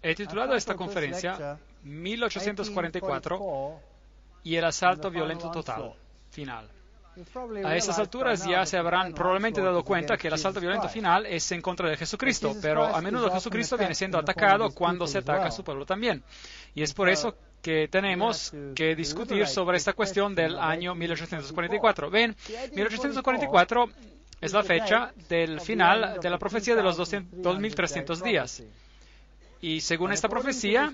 He titulado esta conferencia 1844 y el asalto violento total, final. A estas alturas ya se habrán probablemente dado cuenta que el asalto violento final es en contra de Jesucristo, pero a menudo Jesucristo viene siendo atacado cuando se ataca a su pueblo también. Y es por eso que tenemos que discutir sobre esta cuestión del año 1844. Ven, 1844 es la fecha del final de la profecía de los 2300 días. Y según esta profecía,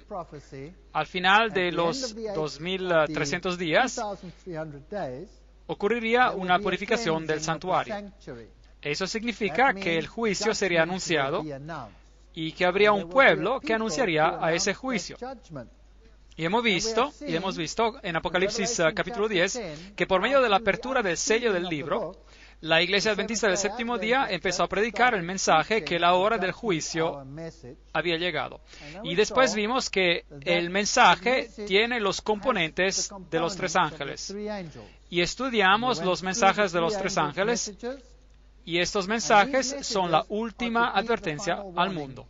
al final de los 2300 días, ocurriría una purificación del santuario. Eso significa que el juicio sería anunciado y que habría un pueblo que anunciaría a ese juicio. Y hemos visto en Apocalipsis capítulo 10 que por medio de la apertura del sello del libro, la Iglesia Adventista del Séptimo Día empezó a predicar el mensaje que la hora del juicio había llegado. Y después vimos que el mensaje tiene los componentes de los tres ángeles. Y estudiamos los mensajes de los tres ángeles, y estos mensajes son la última advertencia al mundo.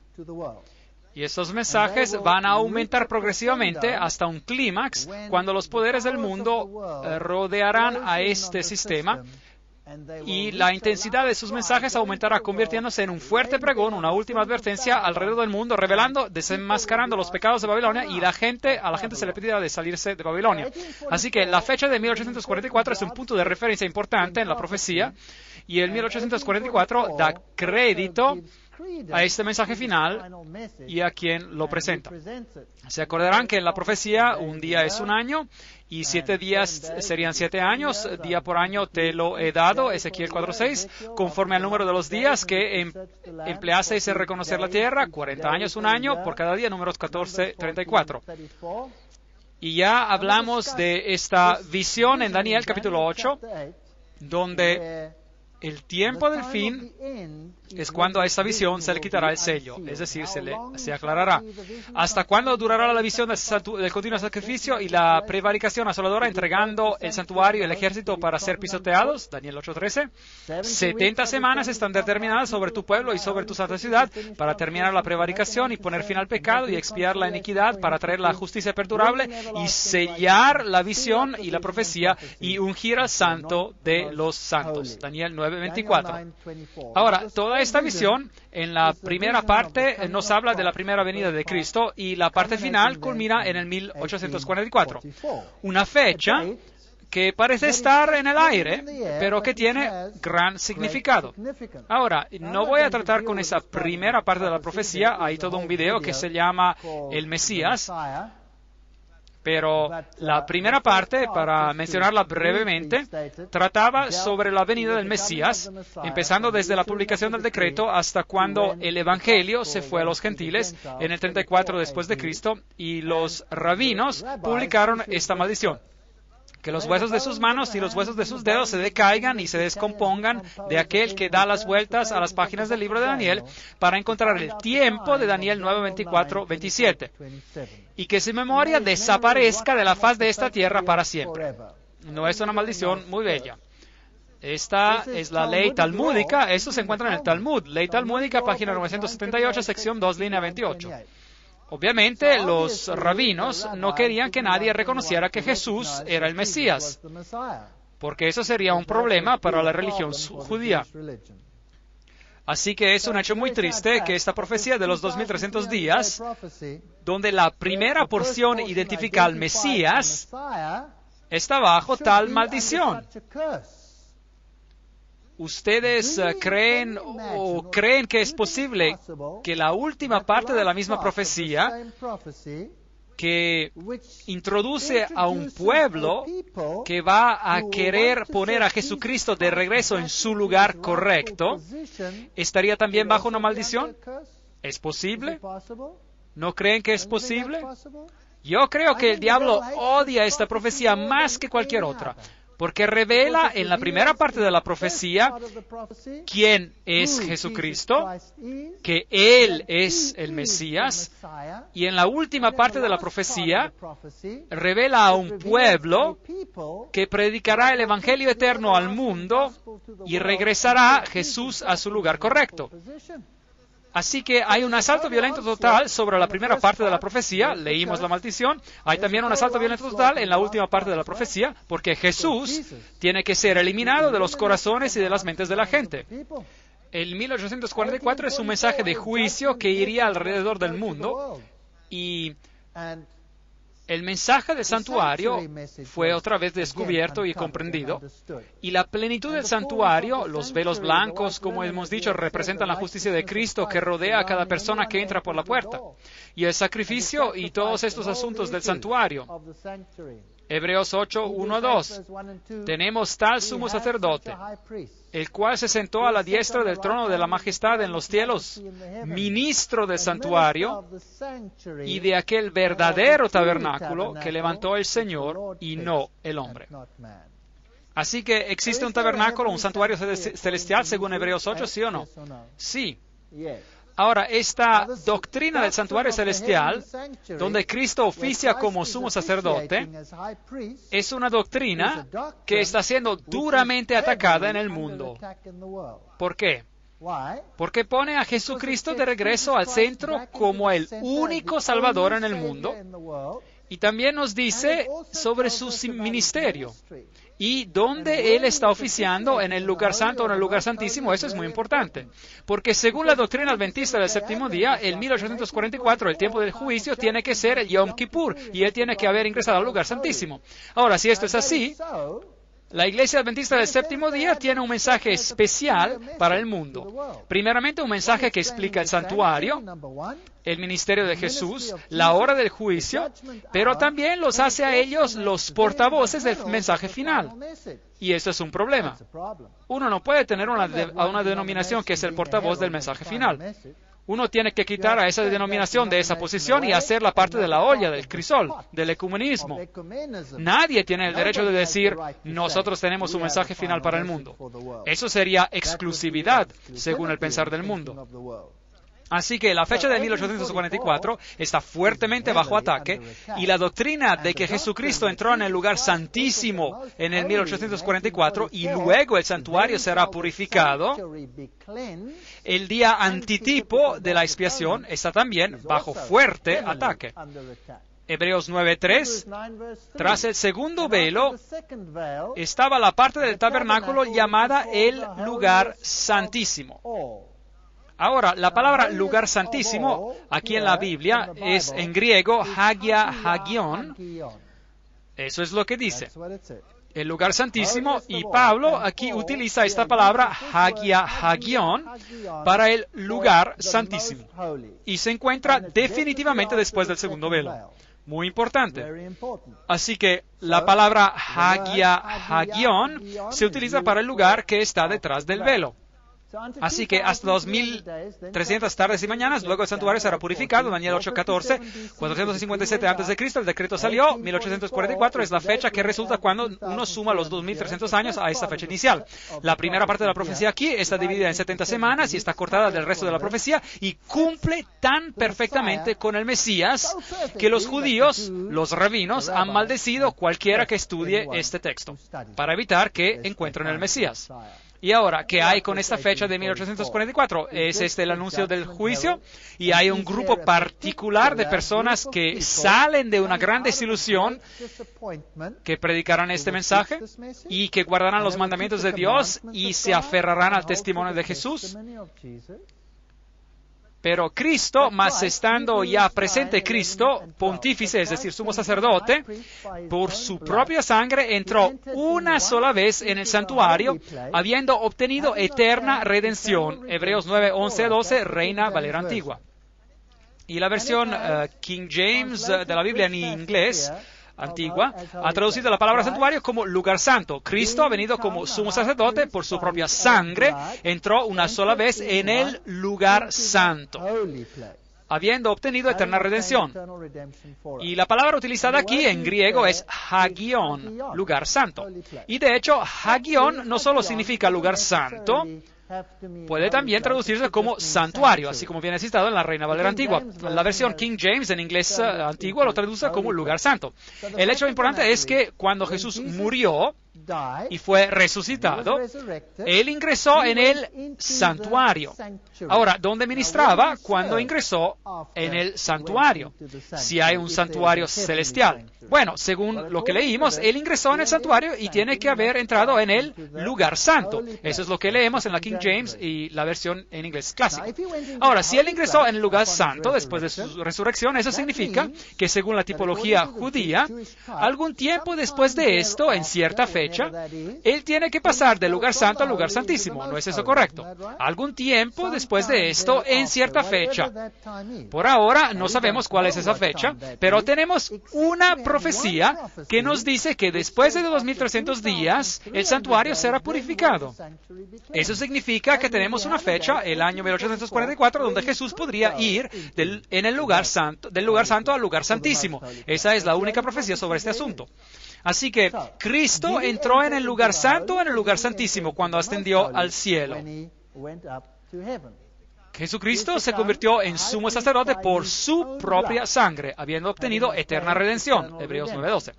Y estos mensajes van a aumentar progresivamente hasta un clímax cuando los poderes del mundo rodearán a este sistema. Y la intensidad de sus mensajes aumentará, convirtiéndose en un fuerte pregón, una última advertencia alrededor del mundo, revelando, desenmascarando los pecados de Babilonia, y a la gente se le pedirá de salirse de Babilonia. Así que la fecha de 1844 es un punto de referencia importante en la profecía, y el 1844 da crédito a este mensaje final y a quien lo presenta. Se acordarán que en la profecía un día es un año y 7 días serían 7 años, día por año te lo he dado, Ezequiel 4:6, conforme al número de los días que empleaseis en reconocer la tierra, 40 años un año, por cada día, números 14:34. Y ya hablamos de esta visión en Daniel capítulo 8, donde el tiempo del fin es cuando a esta visión se le quitará el sello, es decir, se aclarará. ¿Hasta cuándo durará la visión del continuo sacrificio y la prevaricación asoladora entregando el santuario y el ejército para ser pisoteados? Daniel 8:13. 70 semanas están determinadas sobre tu pueblo y sobre tu santa ciudad para terminar la prevaricación y poner fin al pecado y expiar la iniquidad para traer la justicia perdurable y sellar la visión y la profecía y ungir al santo de los santos. Daniel 9:24. Ahora, toda esta visión, en la primera parte, nos habla de la primera venida de Cristo y la parte final culmina en el 1844. Una fecha que parece estar en el aire, pero que tiene gran significado. Ahora, no voy a tratar con esa primera parte de la profecía, hay todo un video que se llama El Mesías, pero la primera parte, para mencionarla brevemente, trataba sobre la venida del Mesías, empezando desde la publicación del decreto hasta cuando el Evangelio se fue a los gentiles en el 34 después de Cristo y los rabinos publicaron esta maldición. que los huesos de sus manos y los huesos de sus dedos se decaigan y se descompongan de aquel que da las vueltas a las páginas del libro de Daniel para encontrar el tiempo de Daniel 9, 24, 27, y que su memoria desaparezca de la faz de esta tierra para siempre. No es una maldición muy bella. Esta es la ley talmúdica. Esto se encuentra en el Talmud. Ley talmúdica, página 978, sección 2, línea 28. Obviamente, los rabinos no querían que nadie reconociera que Jesús era el Mesías, porque eso sería un problema para la religión judía. Así que es un hecho muy triste que esta profecía de los 2300 días, donde la primera porción identifica al Mesías, está bajo tal maldición. ¿Ustedes creen que es posible que la última parte de la misma profecía, que introduce a un pueblo que va a querer poner a Jesucristo de regreso en su lugar correcto, estaría también bajo una maldición? ¿Es posible? ¿No creen que es posible? Yo creo que el diablo odia esta profecía más que cualquier otra, porque revela en la primera parte de la profecía quién es Jesucristo, que Él es el Mesías, y en la última parte de la profecía revela a un pueblo que predicará el Evangelio eterno al mundo y regresará Jesús a su lugar correcto. Así que hay un asalto violento total sobre la primera parte de la profecía, leímos la maldición. Hay también un asalto violento total en la última parte de la profecía, porque Jesús tiene que ser eliminado de los corazones y de las mentes de la gente. El 1844 es un mensaje de juicio que iría alrededor del mundo, y el mensaje del santuario fue otra vez descubierto y comprendido, y la plenitud del santuario, los velos blancos, como hemos dicho, representan la justicia de Cristo que rodea a cada persona que entra por la puerta, y el sacrificio y todos estos asuntos del santuario. Hebreos 8, 1 a 2. Tenemos tal sumo sacerdote, el cual se sentó a la diestra del trono de la majestad en los cielos, ministro del santuario y de aquel verdadero tabernáculo que levantó el Señor y no el hombre. Así que existe un tabernáculo, un santuario celestial, según Hebreos 8, ¿sí o no? Sí. Ahora, esta doctrina del santuario celestial, donde Cristo oficia como sumo sacerdote, es una doctrina que está siendo duramente atacada en el mundo. ¿Por qué? Porque pone a Jesucristo de regreso al centro como el único Salvador en el mundo, y también nos dice sobre su ministerio y dónde Él está oficiando, en el lugar santo o en el lugar santísimo. Eso es muy importante, porque según la doctrina adventista del séptimo día, el 1844, el tiempo del juicio, tiene que ser el Yom Kippur, y Él tiene que haber ingresado al lugar santísimo. Ahora, si esto es así, la Iglesia Adventista del Séptimo Día tiene un mensaje especial para el mundo. Primeramente, un mensaje que explica el santuario, el ministerio de Jesús, la hora del juicio, pero también los hace a ellos los portavoces del mensaje final. Y eso es un problema. Uno no puede tener una denominación que es el portavoz del mensaje final. Uno tiene que quitar a esa denominación de esa posición y hacerla parte de la olla, del crisol, del ecumenismo. Nadie tiene el derecho de decir, nosotros tenemos un mensaje final para el mundo. Eso sería exclusividad, según el pensar del mundo. Así que la fecha de 1844 está fuertemente bajo ataque, y la doctrina de que Jesucristo entró en el lugar santísimo en el 1844 y luego el santuario será purificado, el día antitipo de la expiación, está también bajo fuerte ataque. Hebreos 9:3, tras el segundo velo estaba la parte del tabernáculo llamada el lugar santísimo. Ahora, la palabra lugar santísimo, aquí en la Biblia, es en griego Hagia Hagion. Eso es lo que dice. El lugar santísimo, y Pablo aquí utiliza esta palabra Hagia Hagion para el lugar santísimo. Y se encuentra definitivamente después del segundo velo. Muy importante. Así que la palabra Hagia Hagion se utiliza para el lugar que está detrás del velo. Así que hasta 2300 tardes y mañanas, luego el santuario será purificado. Daniel 8:14, 457 a.C., el decreto salió, 1844 es la fecha que resulta cuando uno suma los 2300 años a esta fecha inicial. La primera parte de la profecía aquí está dividida en 70 semanas y está cortada del resto de la profecía y cumple tan perfectamente con el Mesías que los judíos, los rabinos, han maldecido cualquiera que estudie este texto para evitar que encuentren el Mesías. Y ahora, ¿qué hay con esta fecha de 1844? Es el anuncio del juicio y hay un grupo particular de personas que salen de una gran desilusión, que predicarán este mensaje y que guardarán los mandamientos de Dios y se aferrarán al testimonio de Jesús. Pero Cristo, más estando ya presente Cristo, pontífice, es decir, sumo sacerdote, por su propia sangre entró una sola vez en el santuario, habiendo obtenido eterna redención. Hebreos 9, 11 a 12, Reina Valera Antigua. Y la versión King James de la Biblia en inglés antigua ha traducido la palabra santuario como lugar santo. Cristo ha venido como sumo sacerdote por su propia sangre, entró una sola vez en el lugar santo, habiendo obtenido eterna redención. Y la palabra utilizada aquí en griego es hagion, lugar santo. Y de hecho, hagion no solo significa lugar santo, puede también traducirse como santuario, así como viene citado en la Reina Valera Antigua. La versión King James en inglés antiguo lo traduce como lugar santo. El hecho importante es que cuando Jesús murió y fue resucitado, Él ingresó en el santuario. Ahora, ¿dónde ministraba cuando ingresó en el santuario? Si hay un santuario celestial. Bueno, según lo que leímos, Él ingresó en el santuario y tiene que haber entrado en el lugar santo. Eso es lo que leemos en la King James y la versión en inglés clásico. Ahora, si Él ingresó en el lugar santo después de su resurrección, eso significa que según la tipología judía, algún tiempo después de esto, en cierta fecha, Él tiene que pasar del lugar santo al lugar santísimo. ¿No es eso correcto? Algún tiempo después de esto, en cierta fecha. Por ahora no sabemos cuál es esa fecha, pero tenemos una profecía que nos dice que después de 2300 días, el santuario será purificado. Eso significa que tenemos una fecha, el año 1844, donde Jesús podría ir del lugar santo al lugar santísimo. Esa es la única profecía sobre este asunto. Así que Cristo entró en el lugar santo o en el lugar santísimo cuando ascendió al cielo. Jesucristo se convirtió en sumo sacerdote por su propia sangre, habiendo obtenido eterna redención. Hebreos 9:12.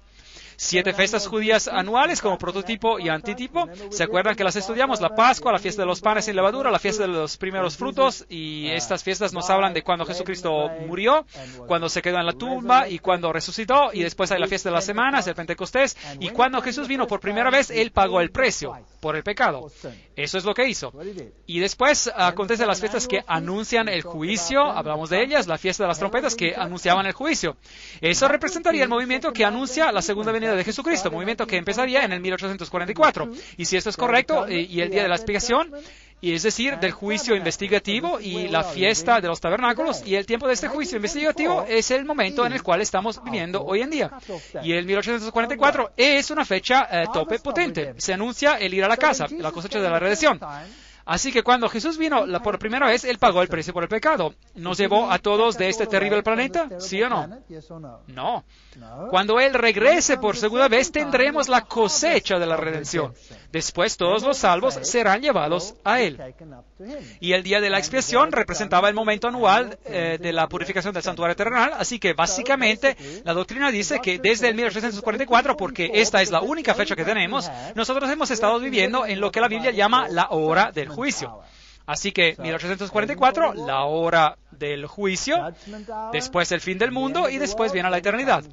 7 fiestas judías anuales como prototipo y antitipo. ¿Se acuerdan que las estudiamos? La Pascua, la fiesta de los panes sin levadura, la fiesta de los primeros frutos. Y estas fiestas nos hablan de cuando Jesucristo murió, cuando se quedó en la tumba y cuando resucitó. Y después hay la fiesta de las semanas, el Pentecostés. Y cuando Jesús vino por primera vez, Él pagó el precio por el pecado. Eso es lo que hizo. Y después acontecen las fiestas que anuncian el juicio. Hablamos de ellas, la fiesta de las trompetas que anunciaban el juicio. Eso representaría el movimiento que anuncia la segunda venida de Jesucristo, movimiento que empezaría en el 1844. Y si esto es correcto, y el día de la expiación, y es decir, del juicio investigativo y la fiesta de los tabernáculos, y el tiempo de este juicio investigativo es el momento en el cual estamos viviendo hoy en día. Y el 1844 es una fecha tope potente. Se anuncia el ir a la casa, la cosecha de la redención. Así que cuando Jesús vino por primera vez, Él pagó el precio por el pecado. ¿Nos llevó a todos de este terrible planeta? ¿Sí o no? No. Cuando Él regrese por segunda vez, tendremos la cosecha de la redención. Después todos los salvos serán llevados a Él. Y el día de la expiación representaba el momento anual de la purificación del santuario terrenal. Así que básicamente la doctrina dice que desde el 1844, porque esta es la única fecha que tenemos, nosotros hemos estado viviendo en lo que la Biblia llama la hora del juicio. Así que 1844, la hora del juicio, después el fin del mundo y después viene la eternidad.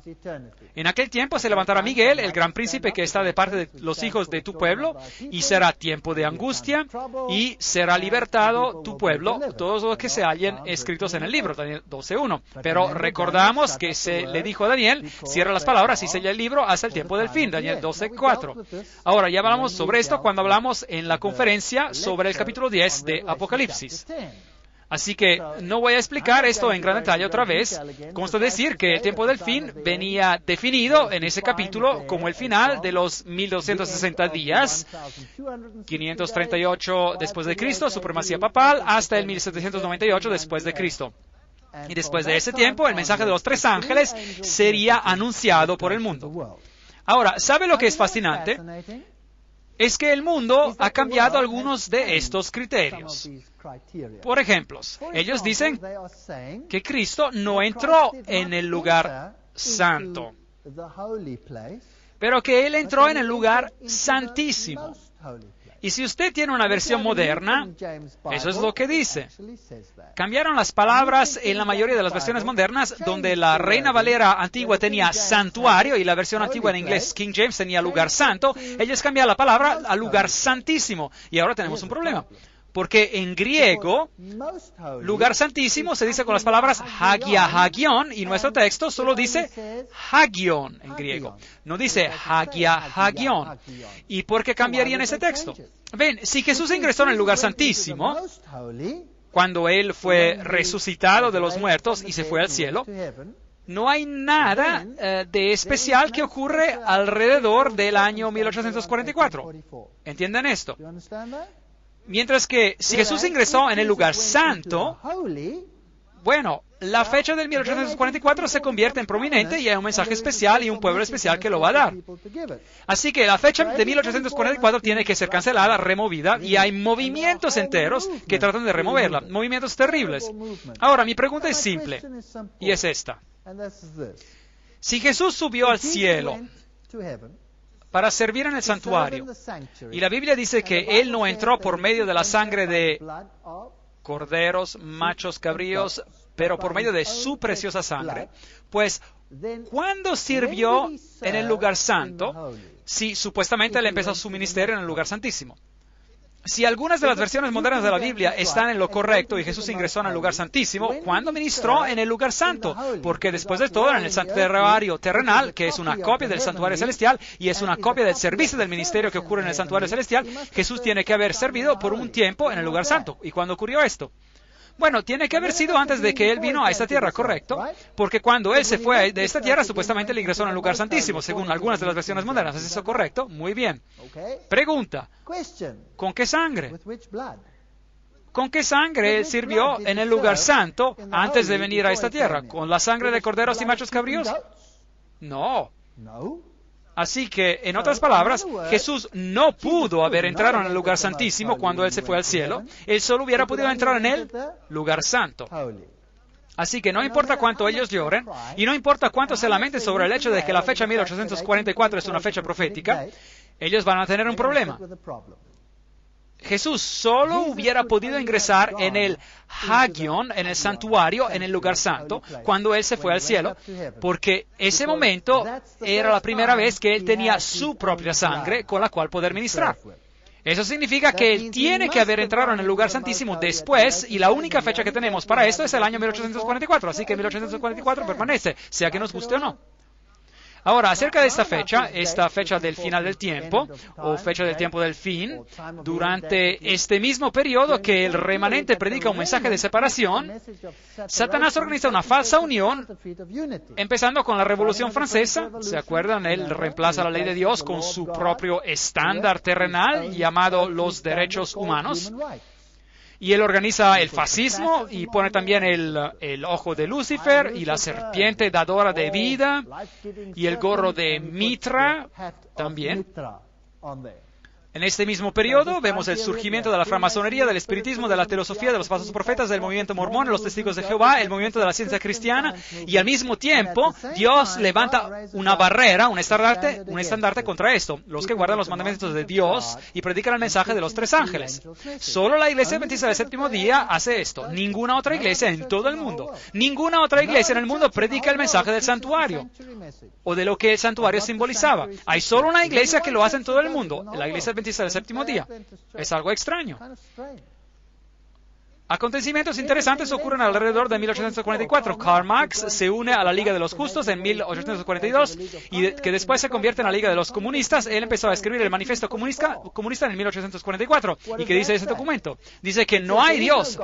En aquel tiempo se levantará Miguel, el gran príncipe que está de parte de los hijos de tu pueblo, y será tiempo de angustia y será libertado tu pueblo, todos los que se hallen escritos en el libro, Daniel 12:1. Pero recordamos que se le dijo a Daniel, cierra las palabras y sella el libro hasta el tiempo del fin, Daniel 12:4. Ahora ya hablamos sobre esto cuando hablamos en la conferencia sobre el capítulo 10 de Apocalipsis. Así que no voy a explicar esto en gran detalle otra vez. Consta decir que el tiempo del fin venía definido en ese capítulo como el final de los 1260 días, 538 después de Cristo, supremacía papal, hasta el 1798 después de Cristo. Y después de ese tiempo, el mensaje de los tres ángeles sería anunciado por el mundo. Ahora, ¿sabe lo que es fascinante? Es que el mundo ha cambiado algunos de estos criterios. Por ejemplo, ellos dicen que Cristo no entró en el lugar santo, pero que Él entró en el lugar santísimo. Y si usted tiene una versión moderna, eso es lo que dice. Cambiaron las palabras en la mayoría de las versiones modernas, donde la Reina Valera antigua tenía santuario y la versión antigua en inglés King James tenía lugar santo. Ellos cambiaron la palabra a lugar santísimo. Y ahora tenemos un problema. Porque en griego, lugar santísimo se dice con las palabras hagia hagion, y nuestro texto solo dice hagion en griego. No dice hagia hagion. ¿Y por qué cambiarían ese texto? Ven, si Jesús ingresó en el lugar santísimo, cuando Él fue resucitado de los muertos y se fue al cielo, no hay nada de especial que ocurre alrededor del año 1844. ¿Entienden esto? Mientras que si Jesús ingresó en el lugar santo, bueno, la fecha del 1844 se convierte en prominente y hay un mensaje especial y un pueblo especial que lo va a dar. Así que la fecha de 1844 tiene que ser cancelada, removida, y hay movimientos enteros que tratan de removerla, movimientos terribles. Ahora, mi pregunta es simple, y es esta. Si Jesús subió al cielo para servir en el santuario, y la Biblia dice que Él no entró por medio de la sangre de corderos, machos, cabríos, pero por medio de su preciosa sangre, pues, ¿cuándo sirvió en el lugar santo si supuestamente Él empezó su ministerio en el lugar santísimo? Si algunas de las versiones modernas de la Biblia están en lo correcto y Jesús ingresó en el lugar santísimo, ¿cuándo ministró en el lugar santo? Porque después de todo, en el santuario terrenal, que es una copia del santuario celestial y es una copia del servicio del ministerio que ocurre en el santuario celestial, Jesús tiene que haber servido por un tiempo en el lugar santo. ¿Y cuándo ocurrió esto? Bueno, tiene que haber sido antes de que Él vino a esta tierra, ¿correcto? Porque cuando Él se fue de esta tierra, supuestamente Él ingresó en el lugar santísimo, según algunas de las versiones modernas. ¿Es eso correcto? Muy bien. Pregunta. ¿Con qué sangre? ¿Con qué sangre Él sirvió en el lugar santo antes de venir a esta tierra? ¿Con la sangre de corderos y machos cabríos? No. Así que, en otras palabras, Jesús no pudo haber entrado en el lugar santísimo cuando Él se fue al cielo. Él solo hubiera podido entrar en el lugar santo. Así que no importa cuánto ellos lloren, y no importa cuánto se lamenten sobre el hecho de que la fecha 1844 es una fecha profética, ellos van a tener un problema. Jesús solo hubiera podido ingresar en el Hagion, en el santuario, en el lugar santo, cuando Él se fue al cielo, porque ese momento era la primera vez que Él tenía su propia sangre con la cual poder ministrar. Eso significa que Él tiene que haber entrado en el lugar santísimo después, y la única fecha que tenemos para esto es el año 1844, así que 1844 permanece, sea que nos guste o no. Ahora, acerca de esta fecha del final del tiempo, o fecha del tiempo del fin, durante este mismo periodo que el remanente predica un mensaje de separación, Satanás organiza una falsa unión, empezando con la Revolución Francesa. ¿Se acuerdan? Él reemplaza la ley de Dios con su propio estándar terrenal llamado los derechos humanos. Y él organiza el fascismo y pone también el ojo de Lucifer y la serpiente dadora de vida y el gorro de Mitra también. En este mismo periodo vemos el surgimiento de la francmasonería, del espiritismo, de la teosofía, de los falsos profetas, del movimiento mormón, de los testigos de Jehová, el movimiento de la ciencia cristiana, y al mismo tiempo Dios levanta una barrera, un estandarte contra esto, los que guardan los mandamientos de Dios y predican el mensaje de los tres ángeles. Solo la iglesia adventista del séptimo día hace esto. Ninguna otra iglesia en todo el mundo, ninguna otra iglesia en el mundo predica el mensaje del santuario o de lo que el santuario simbolizaba. Hay solo una iglesia que lo hace en todo el mundo, la iglesia adventista del séptimo día. Es algo extraño. Acontecimientos interesantes ocurren alrededor de 1844. Karl Marx se une a la Liga de los Justos en 1842 y que después se convierte en la Liga de los Comunistas. Él empezó a escribir el Manifiesto Comunista en 1844. ¿Y qué dice ese documento? Dice que no hay Dios,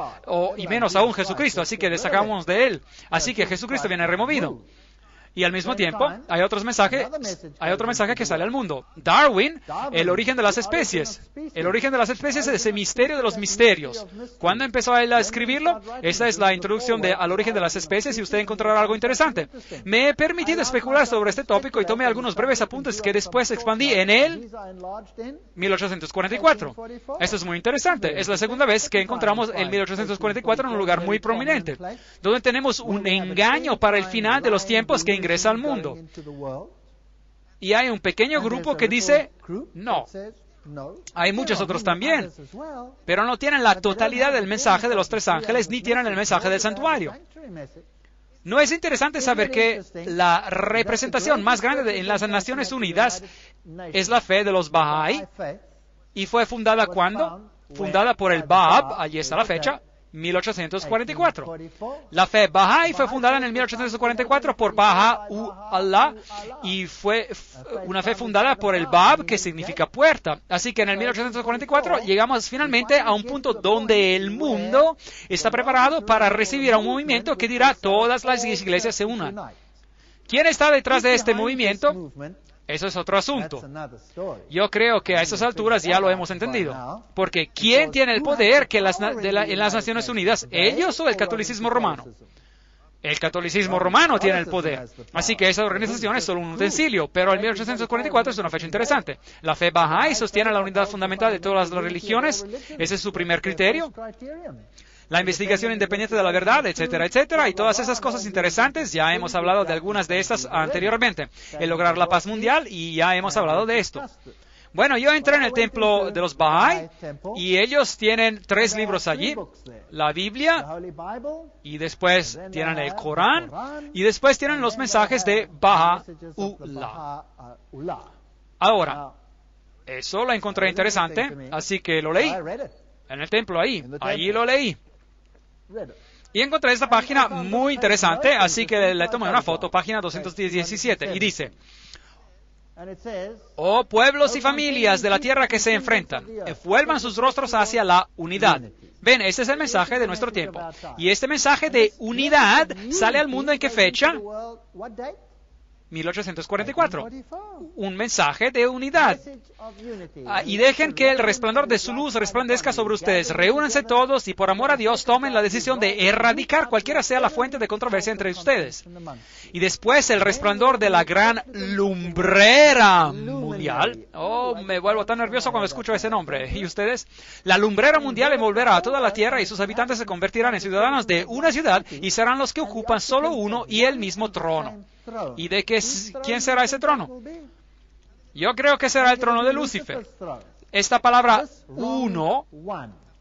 y menos aún Jesucristo, así que destacamos de él. Así que Jesucristo viene removido. Y al mismo tiempo, hay otro mensaje que sale al mundo. Darwin, el origen de las especies. El origen de las especies es el misterio de los misterios. ¿Cuándo empezó él a escribirlo? Esta es la introducción al origen de las especies y usted encontrará algo interesante. Me he permitido especular sobre este tópico y tomé algunos breves apuntes que después expandí en él 1844. Esto es muy interesante. Es la segunda vez que encontramos el 1844 en un lugar muy prominente, donde tenemos un engaño para el final de los tiempos que ingresa al mundo. Y hay un pequeño grupo que dice, no. Hay muchos otros también, pero no tienen la totalidad del mensaje de los tres ángeles, ni tienen el mensaje del santuario. ¿No es interesante saber que la representación más grande en las Naciones Unidas es la fe de los Bahá'í? ¿Y fue fundada cuándo? Fundada por el Bab, allí está la fecha, 1844. La fe Bahá'í fue fundada en el 1844 por Baha'u'lláh y fue una fe fundada por el Bab, que significa puerta. Así que en el 1844 llegamos finalmente a un punto donde el mundo está preparado para recibir a un movimiento que dirá todas las iglesias se unan. ¿Quién está detrás de este movimiento? Eso es otro asunto. Yo creo que a esas alturas ya lo hemos entendido. Porque ¿quién tiene el poder en las Naciones Unidas? ¿Ellos o el catolicismo romano? El catolicismo romano tiene el poder. Así que esa organización es solo un utensilio. Pero el 1844 es una fecha interesante. La fe Bahá'í sostiene la unidad fundamental de todas las religiones. Ese es su primer criterio. La investigación independiente de la verdad, etcétera, etcétera, y todas esas cosas interesantes. Ya hemos hablado de algunas de estas anteriormente. El lograr la paz mundial, y ya hemos hablado de esto. Bueno, yo entré en el templo de los Bahá'í, y ellos tienen 3 libros allí. La Biblia, y después tienen el Corán, y después tienen los mensajes de Baha'u'lláh. Ahora, eso lo encontré interesante, así que lo leí. En el templo ahí lo leí. Y encontré esta página muy interesante, así que le tomé una foto, página 217, y dice: oh pueblos y familias de la tierra que se enfrentan, vuelvan sus rostros hacia la unidad. Ven, este es el mensaje de nuestro tiempo. Y este mensaje de unidad sale al mundo ¿en qué fecha? 1844. Un mensaje de unidad. Y dejen que el resplandor de su luz resplandezca sobre ustedes. Reúnanse todos y por amor a Dios tomen la decisión de erradicar cualquiera sea la fuente de controversia entre ustedes. Y después el resplandor de la gran lumbrera mundial. Oh, me vuelvo tan nervioso cuando escucho ese nombre. ¿Y ustedes? La lumbrera mundial envolverá a toda la tierra y sus habitantes se convertirán en ciudadanos de una ciudad y serán los que ocupan solo uno y el mismo trono. ¿Y de quién será ese trono? Yo creo que será el trono de Lucifer. Esta palabra uno,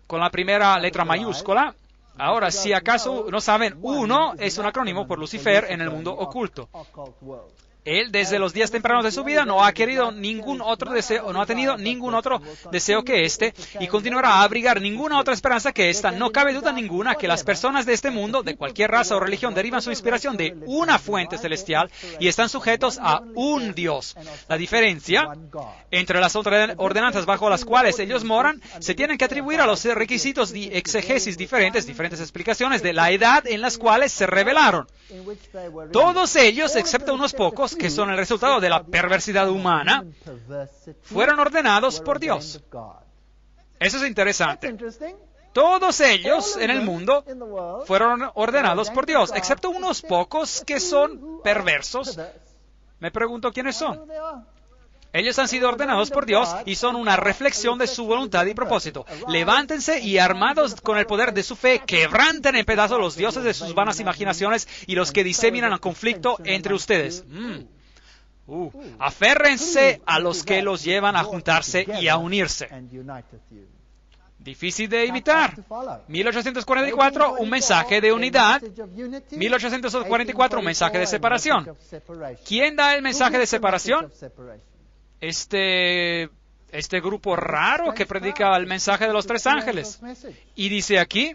con la primera letra mayúscula, ahora si acaso no saben, uno es un acrónimo por Lucifer en el mundo oculto. Él, desde los días tempranos de su vida, no ha querido ningún otro deseo, no ha tenido ningún otro deseo que este, y continuará a abrigar ninguna otra esperanza que esta. No cabe duda ninguna que las personas de este mundo, de cualquier raza o religión, derivan su inspiración de una fuente celestial y están sujetos a un Dios. La diferencia entre las ordenanzas bajo las cuales ellos moran se tienen que atribuir a los requisitos de exegesis diferentes explicaciones de la edad en las cuales se revelaron. Todos ellos, excepto unos pocos, que son el resultado de la perversidad humana, fueron ordenados por Dios. Eso es interesante. Todos ellos en el mundo fueron ordenados por Dios, excepto unos pocos que son perversos. Me pregunto quiénes son. Ellos han sido ordenados por Dios y son una reflexión de su voluntad y propósito. Levántense y armados con el poder de su fe, quebranten en pedazos los dioses de sus vanas imaginaciones y los que diseminan el conflicto entre ustedes. Aférrense a los que los llevan a juntarse y a unirse. Difícil de imitar. 1844, un mensaje de unidad. 1844, un mensaje de separación. ¿Quién da el mensaje de separación? este grupo raro que predica el mensaje de los tres ángeles. Y dice aquí,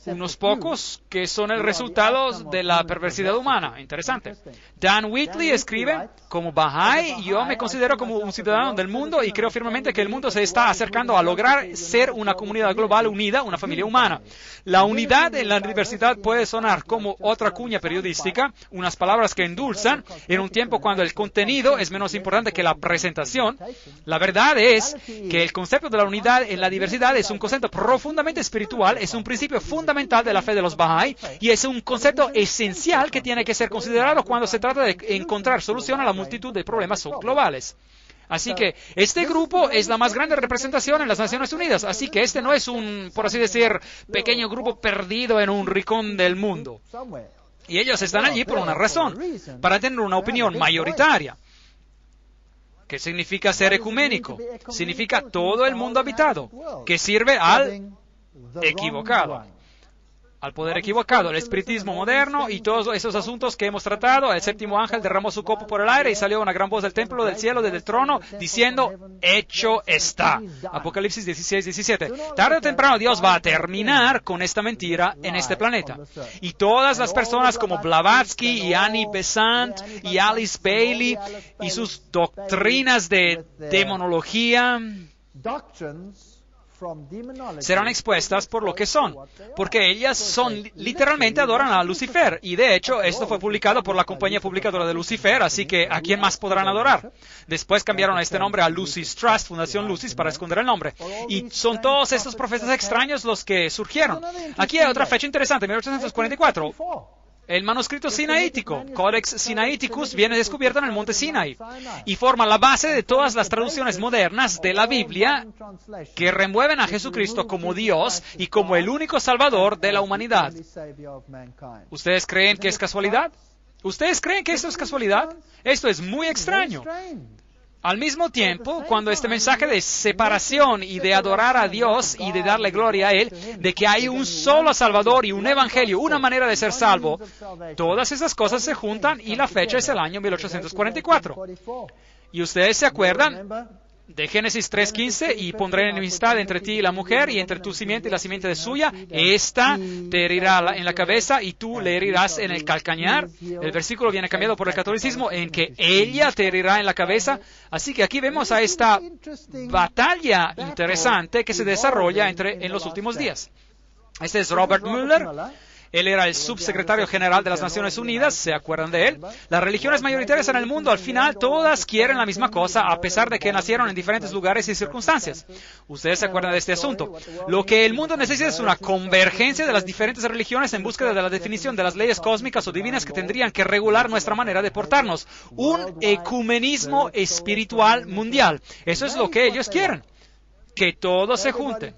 unos pocos que son el resultado de la perversidad humana. Interesante. Dan Whitley escribe, como Bahá'í, yo me considero como un ciudadano del mundo y creo firmemente que el mundo se está acercando a lograr ser una comunidad global unida, una familia humana. La unidad en la diversidad puede sonar como otra cuña periodística, unas palabras que endulzan, en un tiempo cuando el contenido es menos importante que la presentación. La verdad es que el concepto de la unidad en la diversidad es un concepto profundamente espiritual, es un principio fundamental de la fe de los Bahá'í y es un concepto esencial que tiene que ser considerado cuando se trata de encontrar solución a la multitud de problemas globales. Así que este grupo es la más grande representación en las Naciones Unidas, así que este no es un, por así decir, pequeño grupo perdido en un rincón del mundo. Y ellos están allí por una razón, para tener una opinión mayoritaria. ¿Qué significa ser ecuménico? Significa todo el mundo habitado, que sirve al equivocado, al poder equivocado, el espiritismo moderno y todos esos asuntos que hemos tratado. El séptimo ángel derramó su copa por el aire y salió una gran voz del templo del cielo, desde el trono, diciendo, hecho está. Apocalipsis 16, 17. Tarde o temprano Dios va a terminar con esta mentira en este planeta. Y todas las personas como Blavatsky y Annie Besant y Alice Bailey y sus doctrinas de demonología serán expuestas por lo que son, porque ellas literalmente adoran a Lucifer, y de hecho esto fue publicado por la compañía publicadora de Lucifer, así que ¿a quién más podrán adorar? Después cambiaron este nombre a Lucis Trust, Fundación Lucis, para esconder el nombre, y son todos estos profetas extraños los que surgieron. Aquí hay otra fecha interesante, 1844. El manuscrito sinaítico, Codex Sinaiticus, viene descubierto en el monte Sinai y forma la base de todas las traducciones modernas de la Biblia que remueven a Jesucristo como Dios y como el único Salvador de la humanidad. ¿Ustedes creen que es casualidad? ¿Ustedes creen que esto es casualidad? Esto es muy extraño. Al mismo tiempo, cuando este mensaje de separación y de adorar a Dios y de darle gloria a Él, de que hay un solo Salvador y un Evangelio, una manera de ser salvo, todas esas cosas se juntan y la fecha es el año 1844. ¿Y ustedes se acuerdan de Génesis 3:15? Y pondré enemistad entre ti y la mujer, y entre tu simiente y la simiente de suya. Esta te herirá en la cabeza y tú le herirás en el calcañar. El versículo viene cambiado por el catolicismo en que ella te herirá en la cabeza. Así que aquí vemos a esta batalla interesante que se desarrolla en los últimos días. Este es Robert Mueller. Él era el subsecretario general de las Naciones Unidas, ¿se acuerdan de él? Las religiones mayoritarias en el mundo, al final, todas quieren la misma cosa, a pesar de que nacieron en diferentes lugares y circunstancias. Ustedes se acuerdan de este asunto. Lo que el mundo necesita es una convergencia de las diferentes religiones en búsqueda de la definición de las leyes cósmicas o divinas que tendrían que regular nuestra manera de portarnos. Un ecumenismo espiritual mundial. Eso es lo que ellos quieren. Que todos se junten.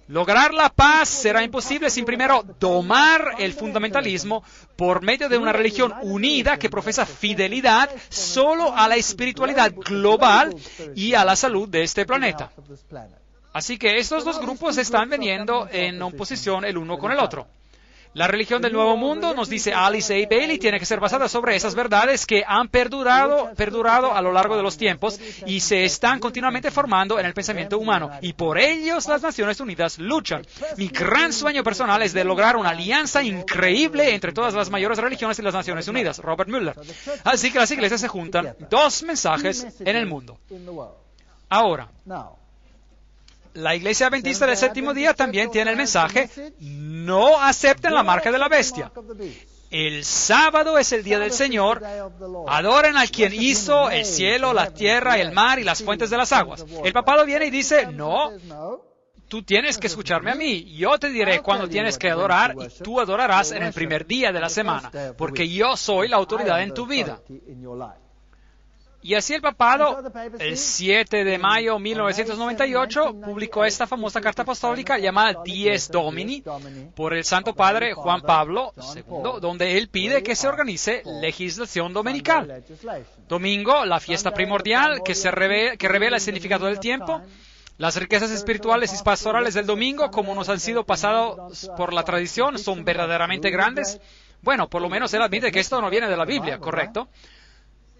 Lograr la paz será imposible sin primero domar el fundamentalismo por medio de una religión unida que profesa fidelidad solo a la espiritualidad global y a la salud de este planeta. Así que estos dos grupos están viniendo en oposición el uno con el otro. La religión del Nuevo Mundo, nos dice Alice A. Bailey, tiene que ser basada sobre esas verdades que han perdurado a lo largo de los tiempos y se están continuamente formando en el pensamiento humano. Y por ellos las Naciones Unidas luchan. Mi gran sueño personal es de lograr una alianza increíble entre todas las mayores religiones y las Naciones Unidas. Robert Mueller. Así que las iglesias se juntan. Dos mensajes en el mundo. Ahora, la Iglesia Adventista del Séptimo Día también tiene el mensaje: no acepten la marca de la bestia. El sábado es el día del Señor. Adoren al quien hizo el cielo, la tierra, el mar y las fuentes de las aguas. El papado viene y dice: no, tú tienes que escucharme a mí. Yo te diré cuándo tienes que adorar y tú adorarás en el primer día de la semana, porque yo soy la autoridad en tu vida. Y así el papado, el 7 de mayo de 1998, publicó esta famosa carta apostólica llamada Dies Domini por el Santo Padre Juan Pablo II, donde él pide que se organice legislación dominical. Domingo, la fiesta primordial que revela el significado del tiempo. Las riquezas espirituales y pastorales del domingo, como nos han sido pasados por la tradición, son verdaderamente grandes. Bueno, por lo menos él admite que esto no viene de la Biblia, ¿correcto?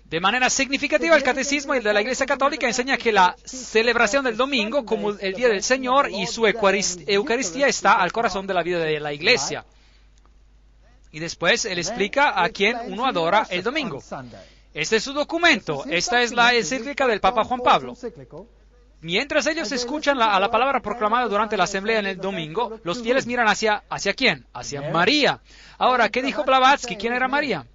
De manera significativa, el Catecismo de la Iglesia Católica enseña que la celebración del domingo como el Día del Señor y su Eucaristía está al corazón de la vida de la Iglesia. Y después él explica a quién uno adora el domingo. Este es su documento. Esta es la encíclica del Papa Juan Pablo. Mientras ellos escuchan a la palabra proclamada durante la asamblea en el domingo, los fieles miran ¿hacia quién? Hacia María. Ahora, ¿qué dijo Blavatsky? ¿Quién era María?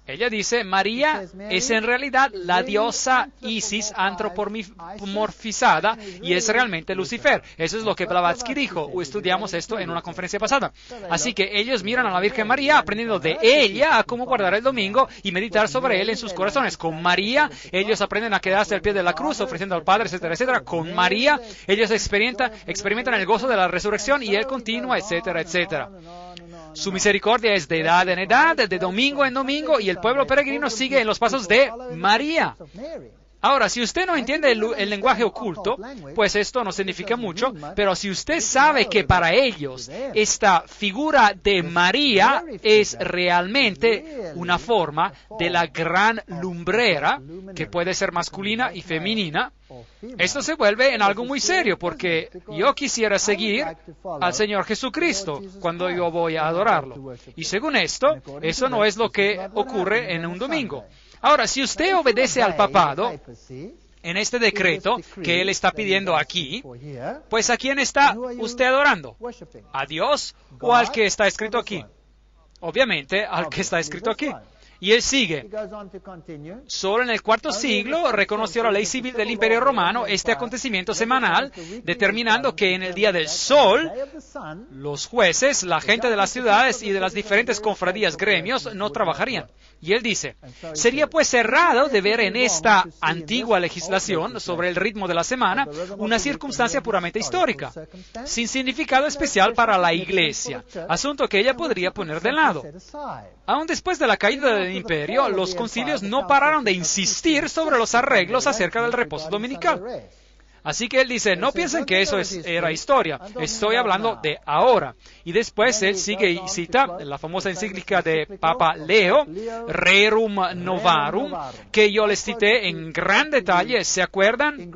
Ella dice, María es en realidad la diosa Isis antropomorfizada y es realmente Lucifer. Eso es lo que Blavatsky dijo. Estudiamos esto en una conferencia pasada. Así que ellos miran a la Virgen María aprendiendo de ella a cómo guardar el domingo y meditar sobre él en sus corazones. Con María, ellos aprenden a quedarse al pie de la cruz, ofreciendo al Padre, etcétera, etcétera. Con María, ellos experimentan el gozo de la resurrección y él continúa, etcétera, etcétera. Su misericordia es de edad en edad, de domingo en domingo, y el pueblo peregrino sigue en los pasos de María. Ahora, si usted no entiende el lenguaje oculto, pues esto no significa mucho, pero si usted sabe que para ellos esta figura de María es realmente una forma de la gran lumbrera, que puede ser masculina y femenina, esto se vuelve en algo muy serio, porque yo quisiera seguir al Señor Jesucristo cuando yo voy a adorarlo. Y según esto, eso no es lo que ocurre en un domingo. Ahora, si usted obedece al papado en este decreto que él está pidiendo aquí, pues ¿a quién está usted adorando? ¿A Dios o al que está escrito aquí? Obviamente, al que está escrito aquí. Y él sigue. Solo en el IV siglo reconoció la ley civil del Imperio Romano este acontecimiento semanal, determinando que en el día del sol, los jueces, la gente de las ciudades y de las diferentes cofradías gremios no trabajarían. Y él dice, sería pues errado de ver en esta antigua legislación sobre el ritmo de la semana una circunstancia puramente histórica, sin significado especial para la Iglesia, asunto que ella podría poner de lado. Aún después de la caída del imperio, los concilios no pararon de insistir sobre los arreglos acerca del reposo dominical. Así que él dice, no piensen que eso era historia, estoy hablando de ahora. Y después él sigue y cita la famosa encíclica de Papa Leo, Rerum Novarum, que yo les cité en gran detalle, ¿se acuerdan?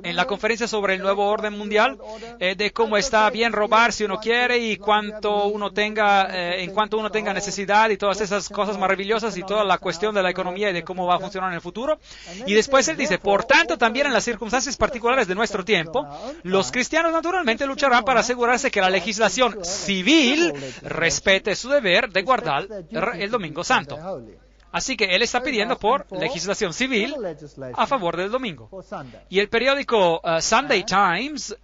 En la conferencia sobre el nuevo orden mundial, de cómo está bien robar si uno quiere y en cuanto uno tenga necesidad y todas esas cosas maravillosas y toda la cuestión de la economía y de cómo va a funcionar en el futuro. Y después él dice, por tanto, también en las circunstancias particulares de nuestro tiempo, los cristianos naturalmente lucharán para asegurarse que la legislación civil respete su deber de guardar el Domingo Santo. Así que él está pidiendo por legislación civil a favor del domingo. Y el periódico Sunday Times,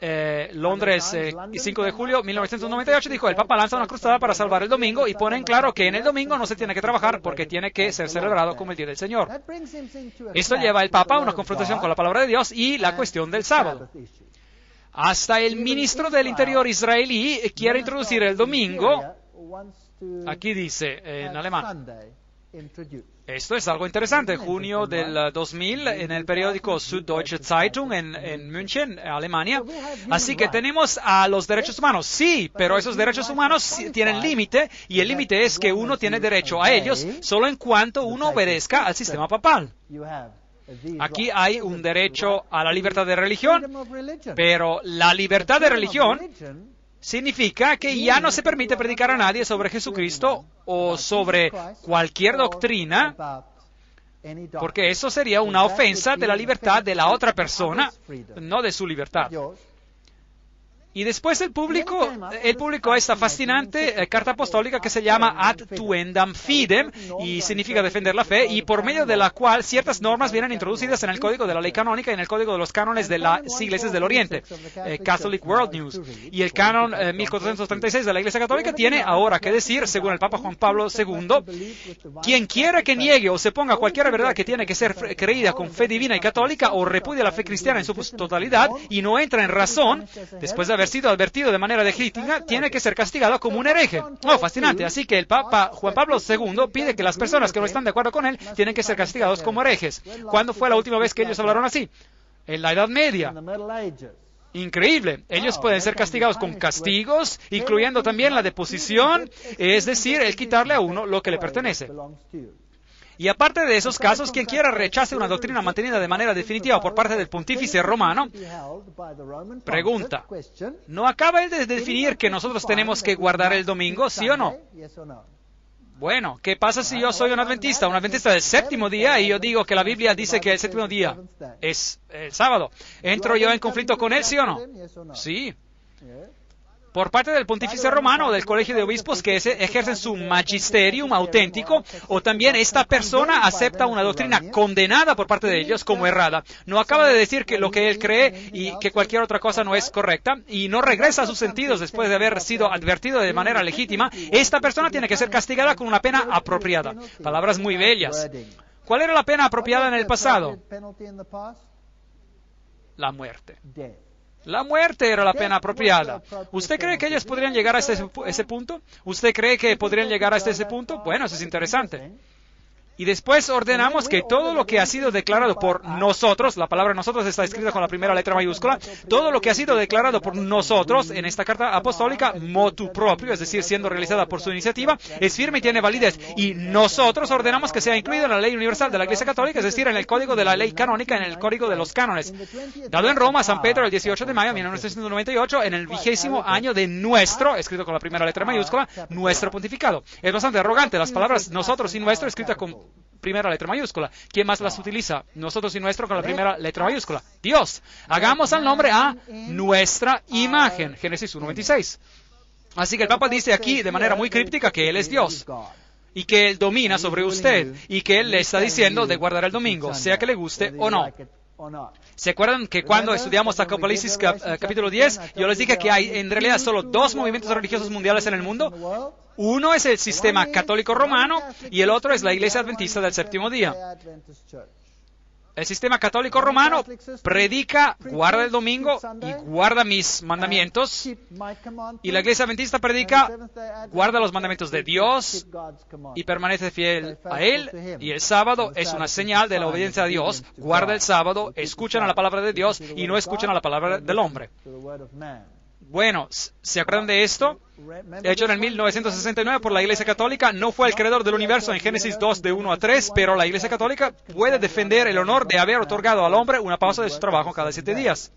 Londres, 5 de julio de 1998, dijo, el Papa lanza una cruzada para salvar el domingo y pone en claro que en el domingo no se tiene que trabajar porque tiene que ser celebrado como el Día del Señor. Esto lleva al Papa a una confrontación con la palabra de Dios y la cuestión del sábado. Hasta el ministro del Interior israelí quiere introducir el domingo, aquí dice en alemán. Esto es algo interesante. Junio del 2000 en el periódico Süddeutsche Zeitung en München, Alemania. Así que tenemos a los derechos humanos. Sí, pero esos derechos humanos tienen límite y el límite es que uno tiene derecho a ellos solo en cuanto uno obedezca al sistema papal. Aquí hay un derecho a la libertad de religión, pero la libertad de religión significa que ya no se permite predicar a nadie sobre Jesucristo o sobre cualquier doctrina, porque eso sería una ofensa de la libertad de la otra persona, no de su libertad. Y después él publicó esta fascinante carta apostólica que se llama Ad Tuendam Fidem, y significa defender la fe, y por medio de la cual ciertas normas vienen introducidas en el Código de la Ley Canónica y en el Código de los Cánones de las Iglesias del Oriente, Catholic World News. Y el Canon 1436 de la Iglesia Católica tiene ahora que decir, según el Papa Juan Pablo II, quien quiera que niegue o se ponga cualquier verdad que tiene que ser creída con fe divina y católica o repudia la fe cristiana en su totalidad y no entra en razón, después de haber sido advertido de manera legítima, tiene que ser castigado como un hereje. Oh, fascinante. Así que el Papa Juan Pablo II pide que las personas que no están de acuerdo con él tienen que ser castigados como herejes. ¿Cuándo fue la última vez que ellos hablaron así? En la Edad Media. Increíble. Ellos pueden ser castigados con castigos, incluyendo también la deposición, es decir, el quitarle a uno lo que le pertenece. Y aparte de esos casos, quien quiera rechace una doctrina mantenida de manera definitiva por parte del pontífice romano, pregunta, ¿no acaba él de definir que nosotros tenemos que guardar el domingo, sí o no? Bueno, ¿qué pasa si yo soy un adventista del séptimo día, y yo digo que la Biblia dice que el séptimo día es el sábado? ¿Entro yo en conflicto con él, sí o no? Sí. Por parte del pontífice romano o del colegio de obispos que ejercen su magisterium auténtico, o también esta persona acepta una doctrina condenada por parte de ellos como errada. No acaba de decir que lo que él cree y que cualquier otra cosa no es correcta, y no regresa a sus sentidos después de haber sido advertido de manera legítima. Esta persona tiene que ser castigada con una pena apropiada. Palabras muy bellas. ¿Cuál era la pena apropiada en el pasado? La muerte. La muerte era la pena apropiada. ¿Usted cree que ellos podrían llegar a ese punto? ¿Usted cree que podrían llegar hasta ese punto? Bueno, eso es interesante. Y después ordenamos que todo lo que ha sido declarado por nosotros, la palabra nosotros está escrita con la primera letra mayúscula, todo lo que ha sido declarado por nosotros en esta carta apostólica, motu proprio, es decir, siendo realizada por su iniciativa, es firme y tiene validez. Y nosotros ordenamos que sea incluido en la ley universal de la Iglesia Católica, es decir, en el código de la ley canónica, en el código de los cánones. Dado en Roma, San Pedro, el 18 de mayo de 1998, en el 20º año de nuestro, escrito con la primera letra mayúscula, nuestro pontificado. Es bastante arrogante, las palabras nosotros y nuestro, escritas con primera letra mayúscula. ¿Quién más las utiliza? Nosotros y nuestro con la primera letra mayúscula. Dios. Hagamos al nombre a nuestra imagen. Génesis 1:26. Así que el Papa dice aquí de manera muy críptica que Él es Dios y que Él domina sobre usted y que Él le está diciendo de guardar el domingo, sea que le guste o no. ¿Se acuerdan que cuando estudiamos Apocalipsis capítulo 10, yo les dije que hay en realidad solo dos movimientos religiosos mundiales en el mundo? Uno es el sistema católico romano y el otro es la Iglesia Adventista del Séptimo Día. El sistema católico romano predica, guarda el domingo y guarda mis mandamientos. Y la Iglesia Adventista predica, guarda los mandamientos de Dios y permanece fiel a Él. Y el sábado es una señal de la obediencia a Dios. Guarda el sábado, escuchan a la palabra de Dios y no escuchan a la palabra del hombre. Bueno, ¿se acuerdan de esto? Hecho en el 1969 por la Iglesia Católica, no fue el creador del universo en Génesis 2 de 1 a 3, pero la Iglesia Católica puede defender el honor de haber otorgado al hombre una pausa de su trabajo cada 7 días.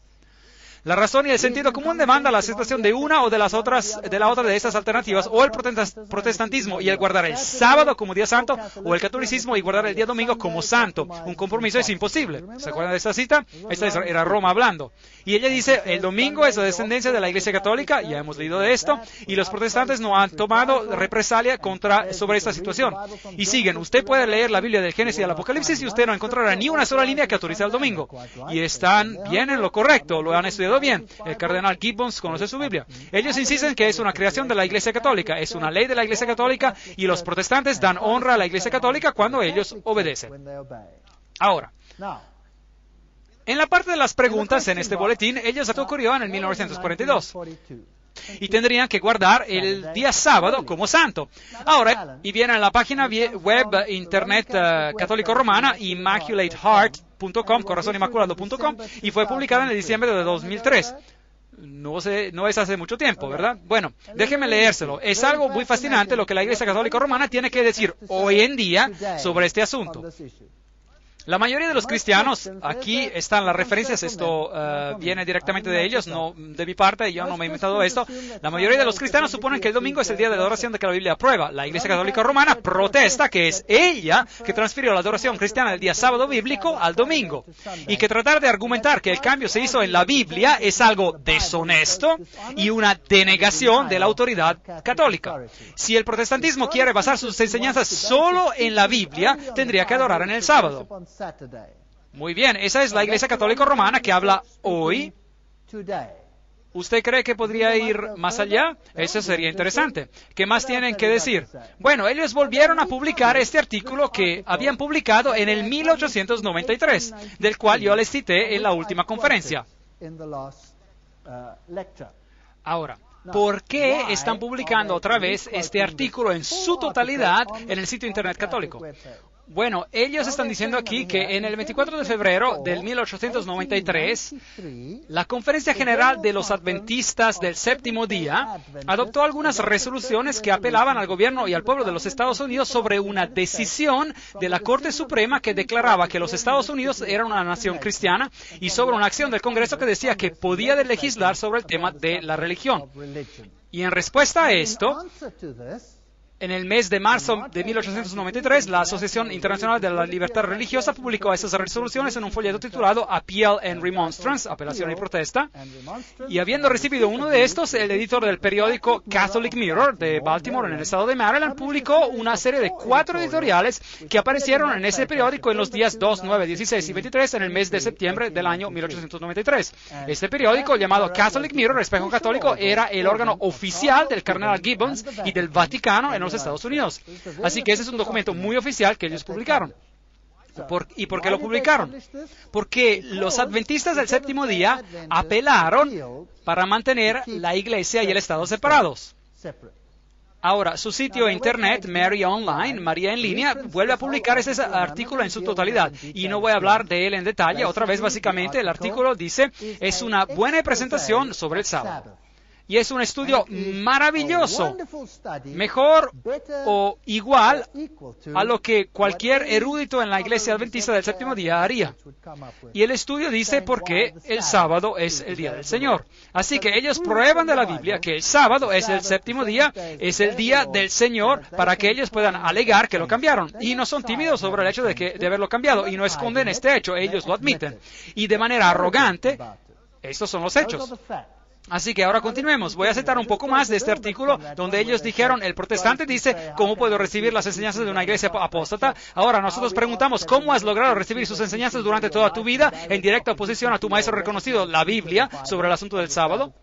La razón y el sentido común demanda la aceptación de una o de la otra de estas alternativas, o el protestantismo y el guardar el sábado como día santo, o el catolicismo y guardar el día domingo como santo. Un compromiso es imposible. ¿Se acuerdan de esta cita? Esta era Roma hablando. Y ella dice, el domingo es la descendencia de la Iglesia Católica, ya hemos leído de esto, y los protestantes no han tomado represalia sobre esta situación. Y siguen, usted puede leer la Biblia del Génesis y del Apocalipsis y usted no encontrará ni una sola línea que autorice el domingo. Y están bien en lo correcto, lo han estudiado bien. El cardenal Gibbons conoce su Biblia. Ellos insisten que es una creación de la Iglesia Católica, es una ley de la Iglesia Católica, y los protestantes dan honra a la Iglesia Católica cuando ellos obedecen. Ahora, en la parte de las preguntas en este boletín, ellos ocurrió en el 1942. Y tendrían que guardar el día sábado como santo. Ahora, y viene en la página web internet católico romana, immaculateheart.com, corazonimaculado.com, y fue publicada en el diciembre de 2003. No es hace mucho tiempo, ¿verdad? Bueno, déjeme leérselo. Es algo muy fascinante lo que la Iglesia Católica Romana tiene que decir hoy en día sobre este asunto. La mayoría de los cristianos, aquí están las referencias, esto viene directamente de ellos, no de mi parte, yo no me he inventado esto. La mayoría de los cristianos suponen que el domingo es el día de adoración de que la Biblia aprueba. La Iglesia Católica Romana protesta que es ella que transfirió la adoración cristiana del día sábado bíblico al domingo. Y que tratar de argumentar que el cambio se hizo en la Biblia es algo deshonesto y una denegación de la autoridad católica. Si el protestantismo quiere basar sus enseñanzas solo en la Biblia, tendría que adorar en el sábado. Muy bien, esa es la Iglesia Católica Romana que habla hoy. ¿Usted cree que podría ir más allá? Eso sería interesante. ¿Qué más tienen que decir? Bueno, ellos volvieron a publicar este artículo que habían publicado en el 1893, del cual yo les cité en la última conferencia. Ahora, ¿por qué están publicando otra vez este artículo en su totalidad en el sitio Internet católico? Bueno, ellos están diciendo aquí que en el 24 de febrero del 1893, la Conferencia General de los Adventistas del Séptimo Día adoptó algunas resoluciones que apelaban al gobierno y al pueblo de los Estados Unidos sobre una decisión de la Corte Suprema que declaraba que los Estados Unidos eran una nación cristiana y sobre una acción del Congreso que decía que podía legislar sobre el tema de la religión. Y en respuesta a esto, en el mes de marzo de 1893, la Asociación Internacional de la Libertad Religiosa publicó esas resoluciones en un folleto titulado Appeal and Remonstrance, apelación y protesta, y habiendo recibido uno de estos, el editor del periódico Catholic Mirror de Baltimore, en el estado de Maryland, publicó una serie de 4 editoriales que aparecieron en ese periódico en los días 2, 9, 16 y 23 en el mes de septiembre del año 1893. Este periódico, llamado Catholic Mirror, Espejo Católico, era el órgano oficial del cardenal Gibbons y del Vaticano en los Estados Unidos. Así que ese es un documento muy oficial que ellos publicaron. ¿Y por qué lo publicaron? Porque los adventistas del séptimo día apelaron para mantener la iglesia y el Estado separados. Ahora, su sitio de internet, Mary Online, María en línea, vuelve a publicar ese artículo en su totalidad. Y no voy a hablar de él en detalle. Otra vez, básicamente, el artículo dice, es una buena presentación sobre el sábado. Y es un estudio maravilloso, mejor o igual a lo que cualquier erudito en la iglesia adventista del séptimo día haría. Y el estudio dice por qué el sábado es el día del Señor. Así que ellos prueban de la Biblia que el sábado es el séptimo día, es el día del Señor, para que ellos puedan alegar que lo cambiaron. Y no son tímidos sobre el hecho de haberlo cambiado, y no esconden este hecho, ellos lo admiten. Y de manera arrogante, estos son los hechos. Así que ahora continuemos. Voy a citar un poco más de este artículo donde ellos dijeron, el protestante dice, ¿cómo puedo recibir las enseñanzas de una iglesia apóstata? Ahora nosotros preguntamos, ¿cómo has logrado recibir sus enseñanzas durante toda tu vida en directa oposición a tu maestro reconocido, la Biblia, sobre el asunto del sábado?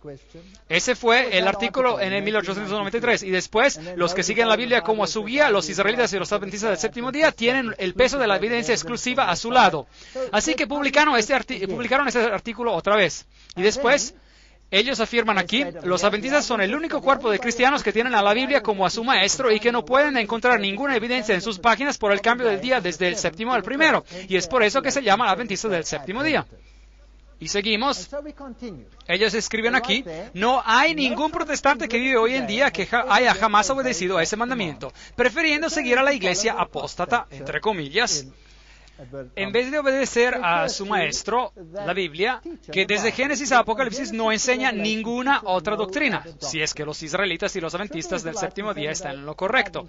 Ese fue el artículo en el 1893. Y después, los que siguen la Biblia como a su guía, los israelitas y los adventistas del séptimo día, tienen el peso de la evidencia exclusiva a su lado. Así que publicaron este artículo otra vez. Y después, ellos afirman aquí, los adventistas son el único cuerpo de cristianos que tienen a la Biblia como a su maestro y que no pueden encontrar ninguna evidencia en sus páginas por el cambio del día desde el séptimo al primero. Y es por eso que se llama adventista del séptimo día. Y seguimos. Ellos escriben aquí, no hay ningún protestante que vive hoy en día que haya jamás obedecido a ese mandamiento, prefiriendo seguir a la iglesia apóstata, entre comillas, en vez de obedecer a su maestro, la Biblia, que desde Génesis a Apocalipsis no enseña ninguna otra doctrina, si es que los israelitas y los adventistas del séptimo día están en lo correcto.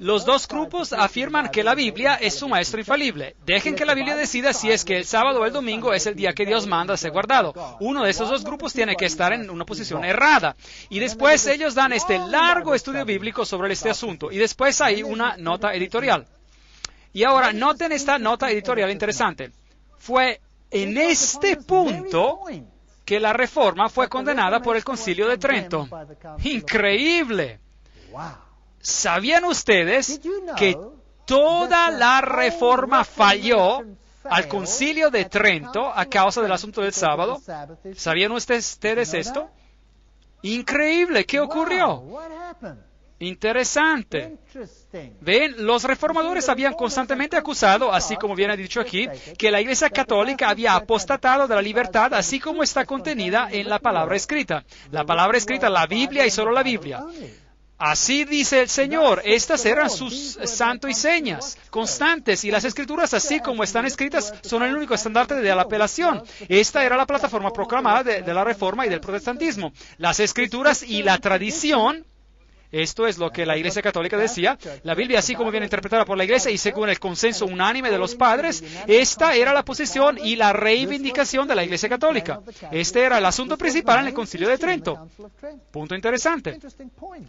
Los dos grupos afirman que la Biblia es su maestro infalible. Dejen que la Biblia decida si es que el sábado o el domingo es el día que Dios manda ser guardado. Uno de esos dos grupos tiene que estar en una posición errada. Y después ellos dan este largo estudio bíblico sobre este asunto. Y después hay una nota editorial. Y ahora, noten esta nota editorial interesante. Fue en este punto que la Reforma fue condenada por el Concilio de Trento. ¡Increíble! ¿Sabían ustedes que toda la Reforma falló al Concilio de Trento a causa del asunto del sábado? ¿Sabían ustedes esto? ¡Increíble! ¿Qué ocurrió? Interesante. Ven, los reformadores habían constantemente acusado, así como viene dicho aquí, que la Iglesia Católica había apostatado de la libertad, así como está contenida en la palabra escrita. La palabra escrita, la Biblia y solo la Biblia. Así dice el Señor, estas eran sus santos y señas constantes, y las escrituras, así como están escritas, son el único estandarte de la apelación. Esta era la plataforma proclamada de la Reforma y del protestantismo. Las escrituras y la tradición. Esto es lo que la Iglesia Católica decía. La Biblia, así como viene interpretada por la Iglesia y según el consenso unánime de los padres, esta era la posición y la reivindicación de la Iglesia Católica. Este era el asunto principal en el Concilio de Trento. Punto interesante.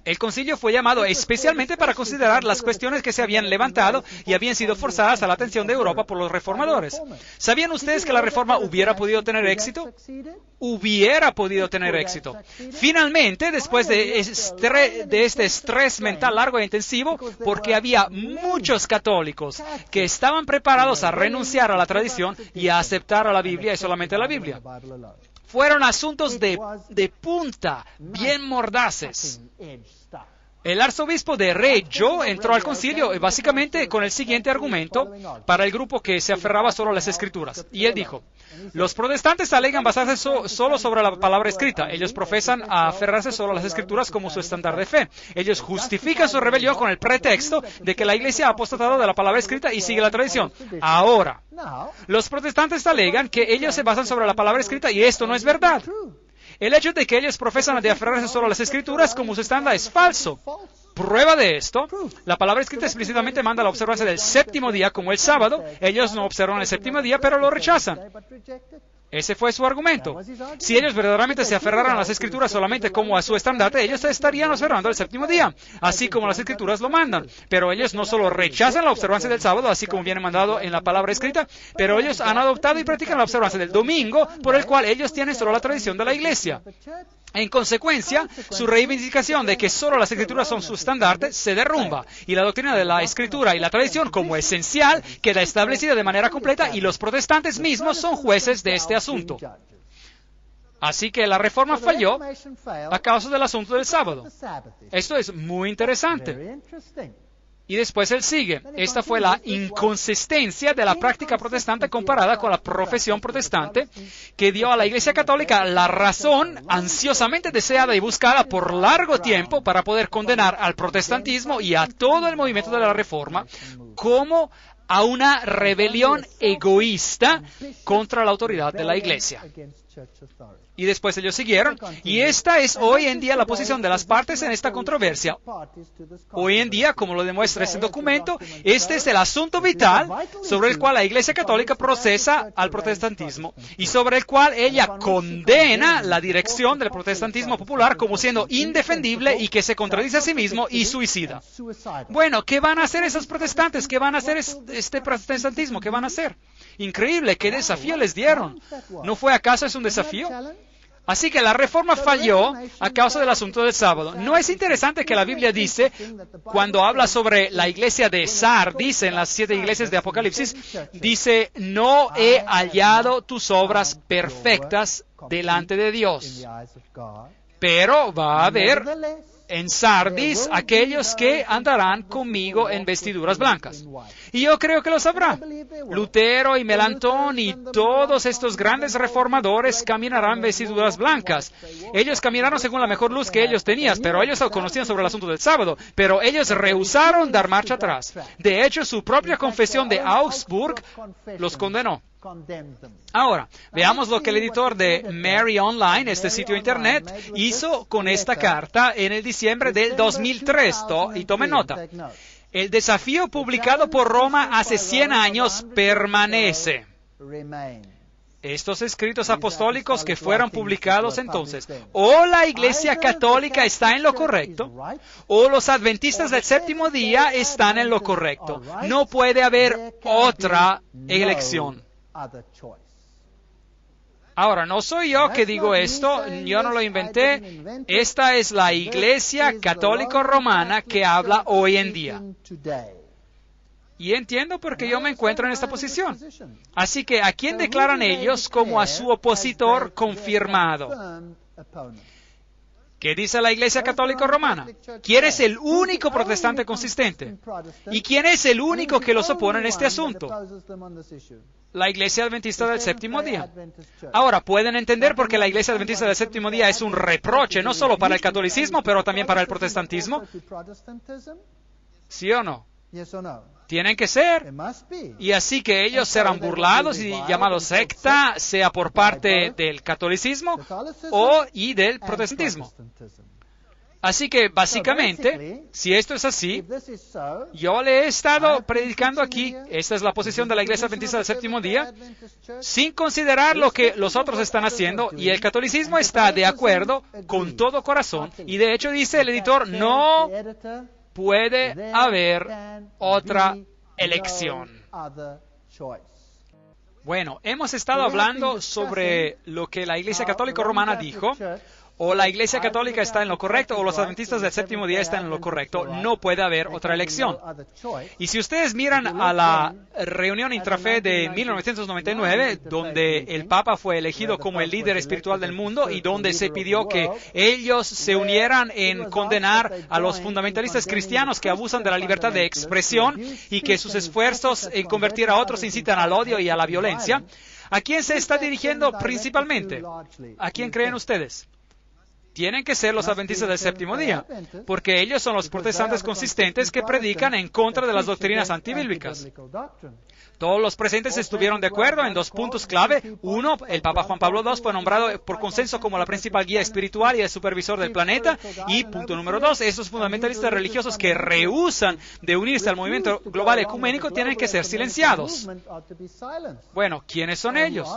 El concilio fue llamado especialmente para considerar las cuestiones que se habían levantado y habían sido forzadas a la atención de Europa por los reformadores. ¿Sabían ustedes que la Reforma hubiera podido tener éxito? Hubiera podido tener éxito. Finalmente, después de este estrés mental largo e intensivo, porque había muchos católicos que estaban preparados a renunciar a la tradición y a aceptar a la Biblia y solamente a la Biblia. Fueron asuntos de punta, bien mordaces. El arzobispo de Reggio entró al concilio básicamente con el siguiente argumento para el grupo que se aferraba solo a las Escrituras. Y él dijo, los protestantes alegan basarse solo sobre la palabra escrita. Ellos profesan a aferrarse solo a las Escrituras como su estándar de fe. Ellos justifican su rebelión con el pretexto de que la Iglesia ha apostatado de la palabra escrita y sigue la tradición. Ahora, los protestantes alegan que ellos se basan sobre la palabra escrita y esto no es verdad. El hecho de que ellos profesan de aferrarse solo a las Escrituras como su estándar es falso. Prueba de esto, la palabra escrita explícitamente manda la observancia del séptimo día como el sábado. Ellos no observan el séptimo día, pero lo rechazan. Ese fue su argumento. Si ellos verdaderamente se aferraran a las Escrituras solamente como a su estandarte, ellos estarían observando el séptimo día, así como las Escrituras lo mandan. Pero ellos no solo rechazan la observancia del sábado, así como viene mandado en la palabra escrita, pero ellos han adoptado y practican la observancia del domingo, por el cual ellos tienen solo la tradición de la Iglesia. En consecuencia, su reivindicación de que solo las Escrituras son su estandarte se derrumba, y la doctrina de la Escritura y la tradición como esencial queda establecida de manera completa, y los protestantes mismos son jueces de este asunto. Así que la Reforma falló a causa del asunto del sábado. Esto es muy interesante. Y después él sigue. Esta fue la inconsistencia de la práctica protestante comparada con la profesión protestante que dio a la Iglesia Católica la razón ansiosamente deseada y buscada por largo tiempo para poder condenar al protestantismo y a todo el movimiento de la Reforma como a una rebelión egoísta contra la autoridad de la Iglesia. Y después ellos siguieron, y esta es hoy en día la posición de las partes en esta controversia. Hoy en día, como lo demuestra este documento, este es el asunto vital sobre el cual la Iglesia Católica procesa al protestantismo y sobre el cual ella condena la dirección del protestantismo popular como siendo indefendible y que se contradice a sí mismo y suicida. Bueno, ¿qué van a hacer esos protestantes? ¿Qué van a hacer este protestantismo? ¿Qué van a hacer? Increíble, ¿qué desafío les dieron? ¿No fue acaso es un desafío? Así que la Reforma falló a causa del asunto del sábado. ¿No es interesante que la Biblia dice, cuando habla sobre la iglesia de Sardis, en las 7 iglesias de Apocalipsis, dice, no he hallado tus obras perfectas delante de Dios, pero va a haber en Sardis aquellos que andarán conmigo en vestiduras blancas. Y yo creo que lo sabrá. Lutero y Melanchthon y todos estos grandes reformadores caminarán en vestiduras blancas. Ellos caminaron según la mejor luz que ellos tenían, pero ellos conocían sobre el asunto del sábado, pero ellos rehusaron dar marcha atrás. De hecho, su propia confesión de Augsburg los condenó. Ahora, veamos lo que el editor de Mary Online, este sitio internet, hizo con esta carta en el diciembre del 2003. Y tomen nota. El desafío publicado por Roma hace 100 años permanece. Estos escritos apostólicos que fueron publicados entonces, o la Iglesia Católica está en lo correcto, o los adventistas del séptimo día están en lo correcto. No puede haber otra elección. Ahora, no soy yo que digo esto, yo no lo inventé. Esta es la Iglesia Católica Romana que habla hoy en día. Y entiendo por qué yo me encuentro en esta posición. Así que, ¿a quién declaran ellos como a su opositor confirmado? ¿Qué dice la Iglesia Católica Romana? ¿Quién es el único protestante consistente? ¿Y quién es el único que los opone en este asunto? La Iglesia Adventista del Séptimo Día. Ahora, pueden entender por qué la Iglesia Adventista del Séptimo Día es un reproche, no solo para el catolicismo, pero también para el protestantismo. ¿Sí o no? Tienen que ser. Y así que ellos serán burlados y llamados secta, sea por parte del catolicismo y del protestantismo. Así que, básicamente, si esto es así, yo le he estado predicando aquí, esta es la posición de la Iglesia Adventista del Séptimo Día, sin considerar lo que los otros están haciendo, y el catolicismo está de acuerdo con todo corazón, y de hecho dice el editor, no puede haber otra elección. Bueno, hemos estado hablando sobre lo que la Iglesia Católica Romana dijo. O la Iglesia Católica está en lo correcto o los adventistas del séptimo día están en lo correcto. No puede haber otra elección. Y si ustedes miran a la reunión intrafe de 1999, donde el Papa fue elegido como el líder espiritual del mundo y donde se pidió que ellos se unieran en condenar a los fundamentalistas cristianos que abusan de la libertad de expresión y que sus esfuerzos en convertir a otros incitan al odio y a la violencia, ¿a quién se está dirigiendo principalmente? ¿A quién creen ustedes? Tienen que ser los adventistas del séptimo día, porque ellos son los protestantes consistentes que predican en contra de las doctrinas antibíblicas. Todos los presentes estuvieron de acuerdo en 2 puntos clave. Uno, el Papa Juan Pablo II fue nombrado por consenso como la principal guía espiritual y el supervisor del planeta. Y punto número 2, esos fundamentalistas religiosos que rehúsan de unirse al movimiento global ecuménico tienen que ser silenciados. Bueno, ¿quiénes son ellos?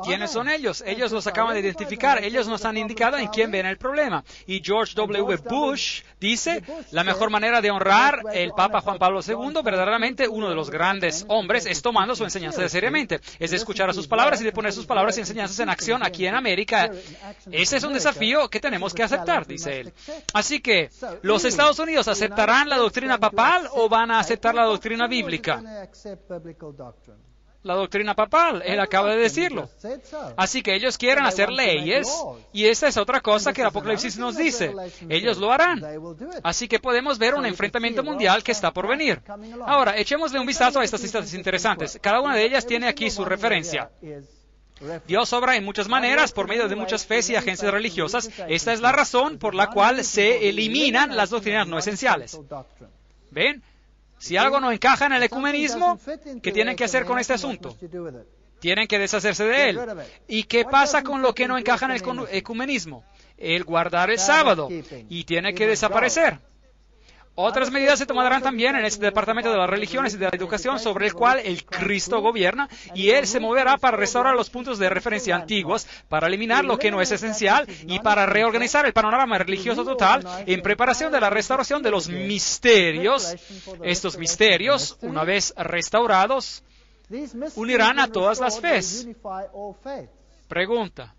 ¿Quiénes son ellos? Ellos los acaban de identificar. Ellos nos han indicado en quién ven el problema. Y George W. Bush dice, la mejor manera de honrar el Papa Juan Pablo II, verdaderamente uno de los grandes hombres, es tomando su enseñanza seriamente. Es de escuchar a sus palabras y de poner sus palabras y enseñanzas en acción aquí en América. Ese es un desafío que tenemos que aceptar, dice él. Así que, ¿los Estados Unidos aceptarán la doctrina papal o van a aceptar la doctrina bíblica? La doctrina papal, él acaba de decirlo. Así que ellos quieren hacer leyes, y esta es otra cosa que el Apocalipsis nos dice. Ellos lo harán. Así que podemos ver un enfrentamiento mundial que está por venir. Ahora, echémosle un vistazo a estas citas interesantes. Cada una de ellas tiene aquí su referencia. Dios obra en muchas maneras, por medio de muchas fes y agencias religiosas. Esta es la razón por la cual se eliminan las doctrinas no esenciales. ¿Ven? Si algo no encaja en el ecumenismo, ¿qué tienen que hacer con este asunto? Tienen que deshacerse de él. ¿Y qué pasa con lo que no encaja en el ecumenismo? El guardar el sábado. Y tiene que desaparecer. Otras medidas se tomarán también en este departamento de las religiones y de la educación sobre el cual el Cristo gobierna, y Él se moverá para restaurar los puntos de referencia antiguos, para eliminar lo que no es esencial y para reorganizar el panorama religioso total en preparación de la restauración de los misterios. Estos misterios, una vez restaurados, unirán a todas las fes. Pregunta.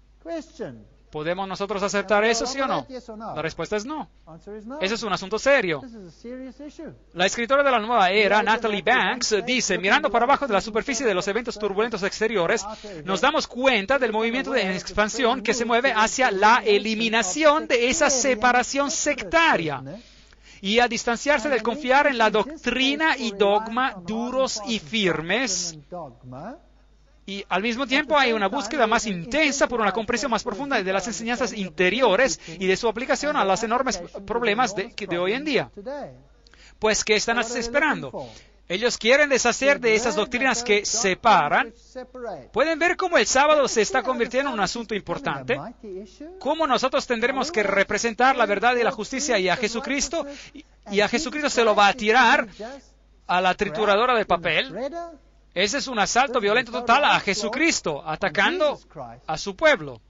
¿Podemos nosotros aceptar eso, sí o no? La respuesta es no. Eso es un asunto serio. La escritora de la nueva era, Natalie Banks, dice, mirando para abajo de la superficie de los eventos turbulentos exteriores, nos damos cuenta del movimiento de expansión que se mueve hacia la eliminación de esa separación sectaria y a distanciarse del confiar en la doctrina y dogma duros y firmes. Y al mismo tiempo hay una búsqueda más intensa por una comprensión más profunda de las enseñanzas interiores y de su aplicación a los enormes problemas de hoy en día. Pues, ¿qué están esperando? Ellos quieren deshacer de esas doctrinas que separan. ¿Pueden ver cómo el sábado se está convirtiendo en un asunto importante? ¿Cómo nosotros tendremos que representar la verdad y la justicia y a Jesucristo? Y a Jesucristo se lo va a tirar a la trituradora de papel. Ese es un asalto violento total a Jesucristo, atacando a su pueblo.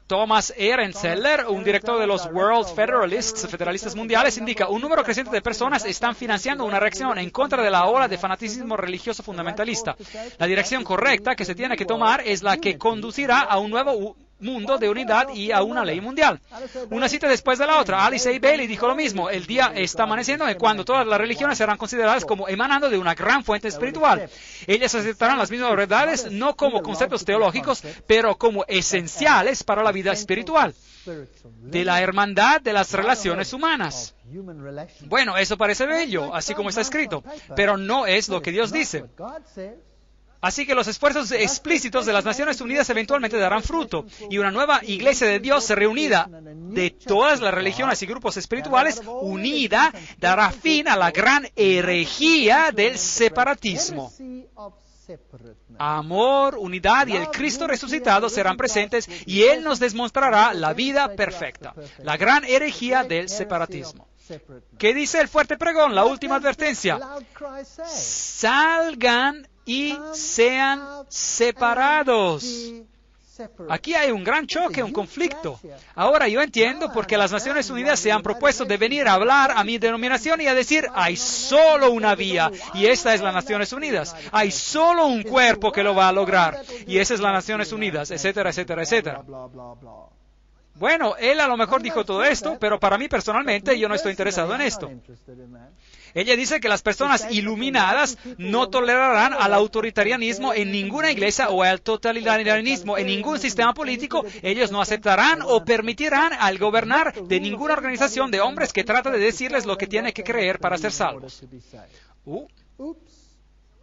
Thomas Ehrenzeller, un director de los World Federalists, federalistas mundiales, indica, un número creciente de personas están financiando una reacción en contra de la ola de fanaticismo religioso fundamentalista. La dirección correcta que se tiene que tomar es la que conducirá a un nuevo mundo de unidad y a una ley mundial. Una cita después de la otra. Alice A. Bailey dijo lo mismo. El día está amaneciendo cuando todas las religiones serán consideradas como emanando de una gran fuente espiritual. Ellas aceptarán las mismas verdades, no como conceptos teológicos, pero como esenciales para la vida espiritual, de la hermandad de las relaciones humanas. Bueno, eso parece bello, así como está escrito, pero no es lo que Dios dice. Así que los esfuerzos explícitos de las Naciones Unidas eventualmente darán fruto, y una nueva iglesia de Dios reunida de todas las religiones y grupos espirituales, unida, dará fin a la gran herejía del separatismo. Amor, unidad y el Cristo resucitado serán presentes, y Él nos demostrará la vida perfecta, la gran herejía del separatismo. ¿Qué dice el fuerte pregón, la última advertencia? Salgan y sean separados. Aquí hay un gran choque, un conflicto. Ahora yo entiendo por qué las Naciones Unidas se han propuesto de venir a hablar a mi denominación y a decir, hay solo una vía, y esta es las Naciones Unidas. Hay solo un cuerpo que lo va a lograr, y esa es las Naciones Unidas, etcétera, etcétera, etcétera. Bueno, él a lo mejor dijo todo esto, pero para mí personalmente yo no estoy interesado en esto. Ella dice que las personas iluminadas no tolerarán al autoritarianismo en ninguna iglesia o al totalitarismo en ningún sistema político. Ellos no aceptarán o permitirán al gobernar de ninguna organización de hombres que trata de decirles lo que tienen que creer para ser salvos.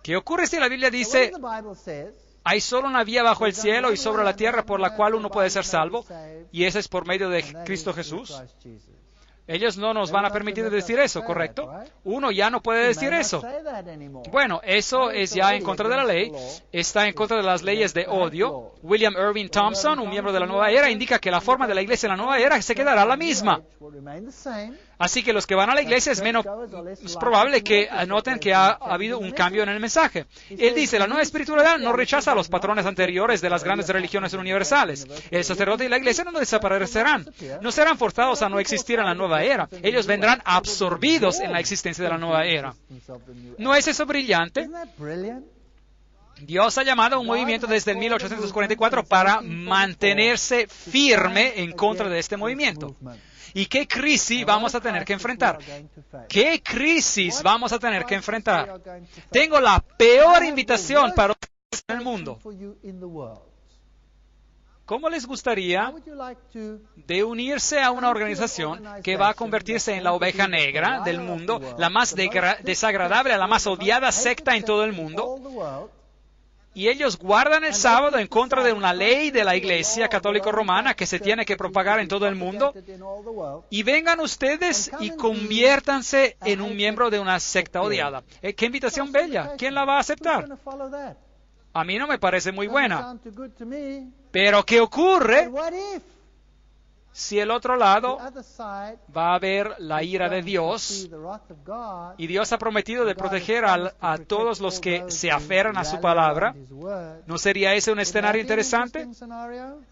¿Qué ocurre si la Biblia dice, hay solo una vía bajo el cielo y sobre la tierra por la cual uno puede ser salvo, y esa es por medio de Cristo Jesús? Ellos no nos van a permitir decir eso, ¿correcto? Uno ya no puede decir eso. Bueno, eso es ya en contra de la ley, está en contra de las leyes de odio. William Irving Thompson, un miembro de la Nueva Era, indica que la forma de la iglesia en la Nueva Era se quedará la misma. Así que los que van a la iglesia es menos probable que noten que ha habido un cambio en el mensaje. Él dice, la nueva espiritualidad no rechaza los patrones anteriores de las grandes religiones universales. El sacerdote y la iglesia no desaparecerán. No serán forzados a no existir en la nueva era. Ellos vendrán absorbidos en la existencia de la nueva era. ¿No es eso brillante? Dios ha llamado a un movimiento desde el 1844 para mantenerse firme en contra de este movimiento. ¿Y qué crisis vamos a tener que enfrentar? ¿Qué crisis vamos a tener que enfrentar? Tengo la peor invitación para ustedes en el mundo. ¿Cómo les gustaría de unirse a una organización que va a convertirse en la oveja negra del mundo, la más desagradable, la más odiada secta en todo el mundo? Y ellos guardan el sábado en contra de una ley de la Iglesia Católica Romana que se tiene que propagar en todo el mundo. Y vengan ustedes y conviértanse en un miembro de una secta odiada. ¡Qué invitación bella! ¿Quién la va a aceptar? A mí no me parece muy buena. Pero ¿qué ocurre si el otro lado va a ver la ira de Dios? Y Dios ha prometido de proteger a todos los que se aferran a su palabra. ¿No sería ese un escenario interesante?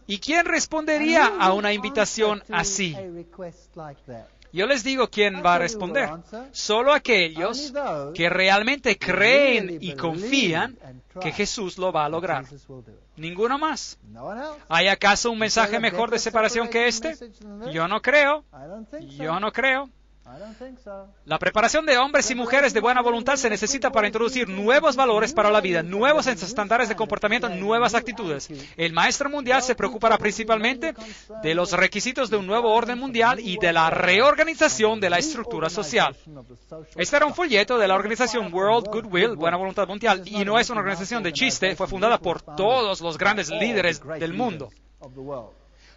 ¿Y quién respondería a una invitación así? Yo les digo quién va a responder. Solo aquellos que realmente creen y confían que Jesús lo va a lograr. Ninguno más. ¿Hay acaso un mensaje mejor de separación que este? Yo no creo. Yo no creo. La preparación de hombres y mujeres de buena voluntad se necesita para introducir nuevos valores para la vida, nuevos estándares de comportamiento, nuevas actitudes. El maestro mundial se preocupará principalmente de los requisitos de un nuevo orden mundial y de la reorganización de la estructura social. Este era un folleto de la organización World Goodwill, Buena Voluntad Mundial, y no es una organización de chiste, fue fundada por todos los grandes líderes del mundo.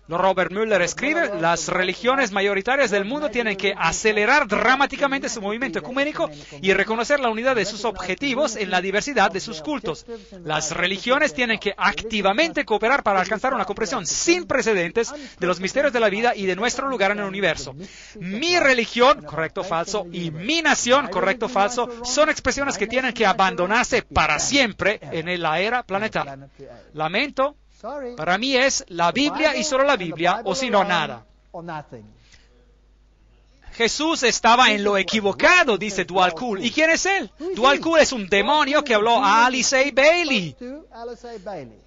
Robert Mueller escribe, las religiones mayoritarias del mundo tienen que acelerar dramáticamente su movimiento ecuménico y reconocer la unidad de sus objetivos en la diversidad de sus cultos. Las religiones tienen que activamente cooperar para alcanzar una comprensión sin precedentes de los misterios de la vida y de nuestro lugar en el universo. Mi religión, correcto o falso, y mi nación, correcto o falso, son expresiones que tienen que abandonarse para siempre en la era planetaria. Lamento. Para mí es la Biblia y solo la Biblia, o si no, nada. Jesús estaba en lo equivocado, dice Dwalkul. ¿Y quién es él? Dwalkul es un demonio que habló a Alice Bailey.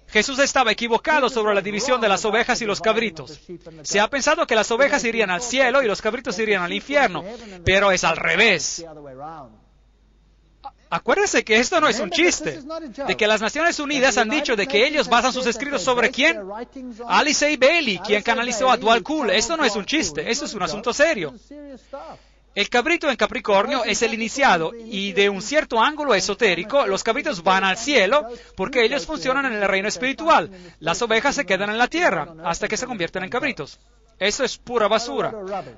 Jesús estaba equivocado sobre la división de las ovejas y los cabritos. Se ha pensado que las ovejas irían al cielo y los cabritos irían al infierno, pero es al revés. Acuérdense que esto no es un chiste, de que las Naciones Unidas han dicho de que ellos basan sus escritos sobre ¿quién? Alice Bailey, quien canalizó a Dwalkul. Esto no es un chiste, esto es un asunto serio. El cabrito en Capricornio es el iniciado y de un cierto ángulo esotérico, los cabritos van al cielo porque ellos funcionan en el reino espiritual. Las ovejas se quedan en la tierra hasta que se convierten en cabritos. Eso es pura basura.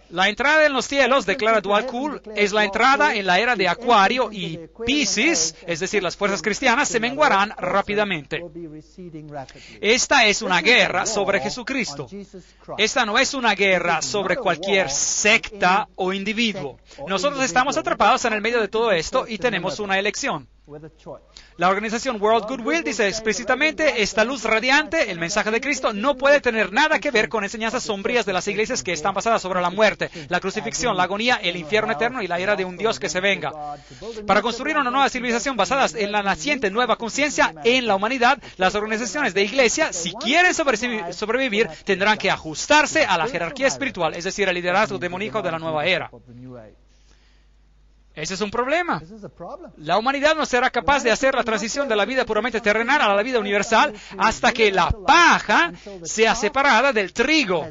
La entrada en los cielos, declara Dwalkul, es la entrada en la era de Acuario y Piscis, es decir, las fuerzas cristianas, se menguarán rápidamente. Esta es una guerra sobre Jesucristo. Esta no es una guerra sobre cualquier secta o individuo. Nosotros estamos atrapados en el medio de todo esto y tenemos una elección. La organización World Goodwill dice explícitamente, esta luz radiante, el mensaje de Cristo, no puede tener nada que ver con enseñanzas sombrías de las iglesias que están basadas sobre la muerte, la crucifixión, la agonía, el infierno eterno y la ira de un Dios que se venga. Para construir una nueva civilización basada en la naciente nueva conciencia en la humanidad, las organizaciones de iglesia, si quieren sobrevivir, tendrán que ajustarse a la jerarquía espiritual, es decir, al liderazgo demoníaco de la nueva era. Ese es un problema. La humanidad no será capaz de hacer la transición de la vida puramente terrenal a la vida universal hasta que la paja sea separada del trigo.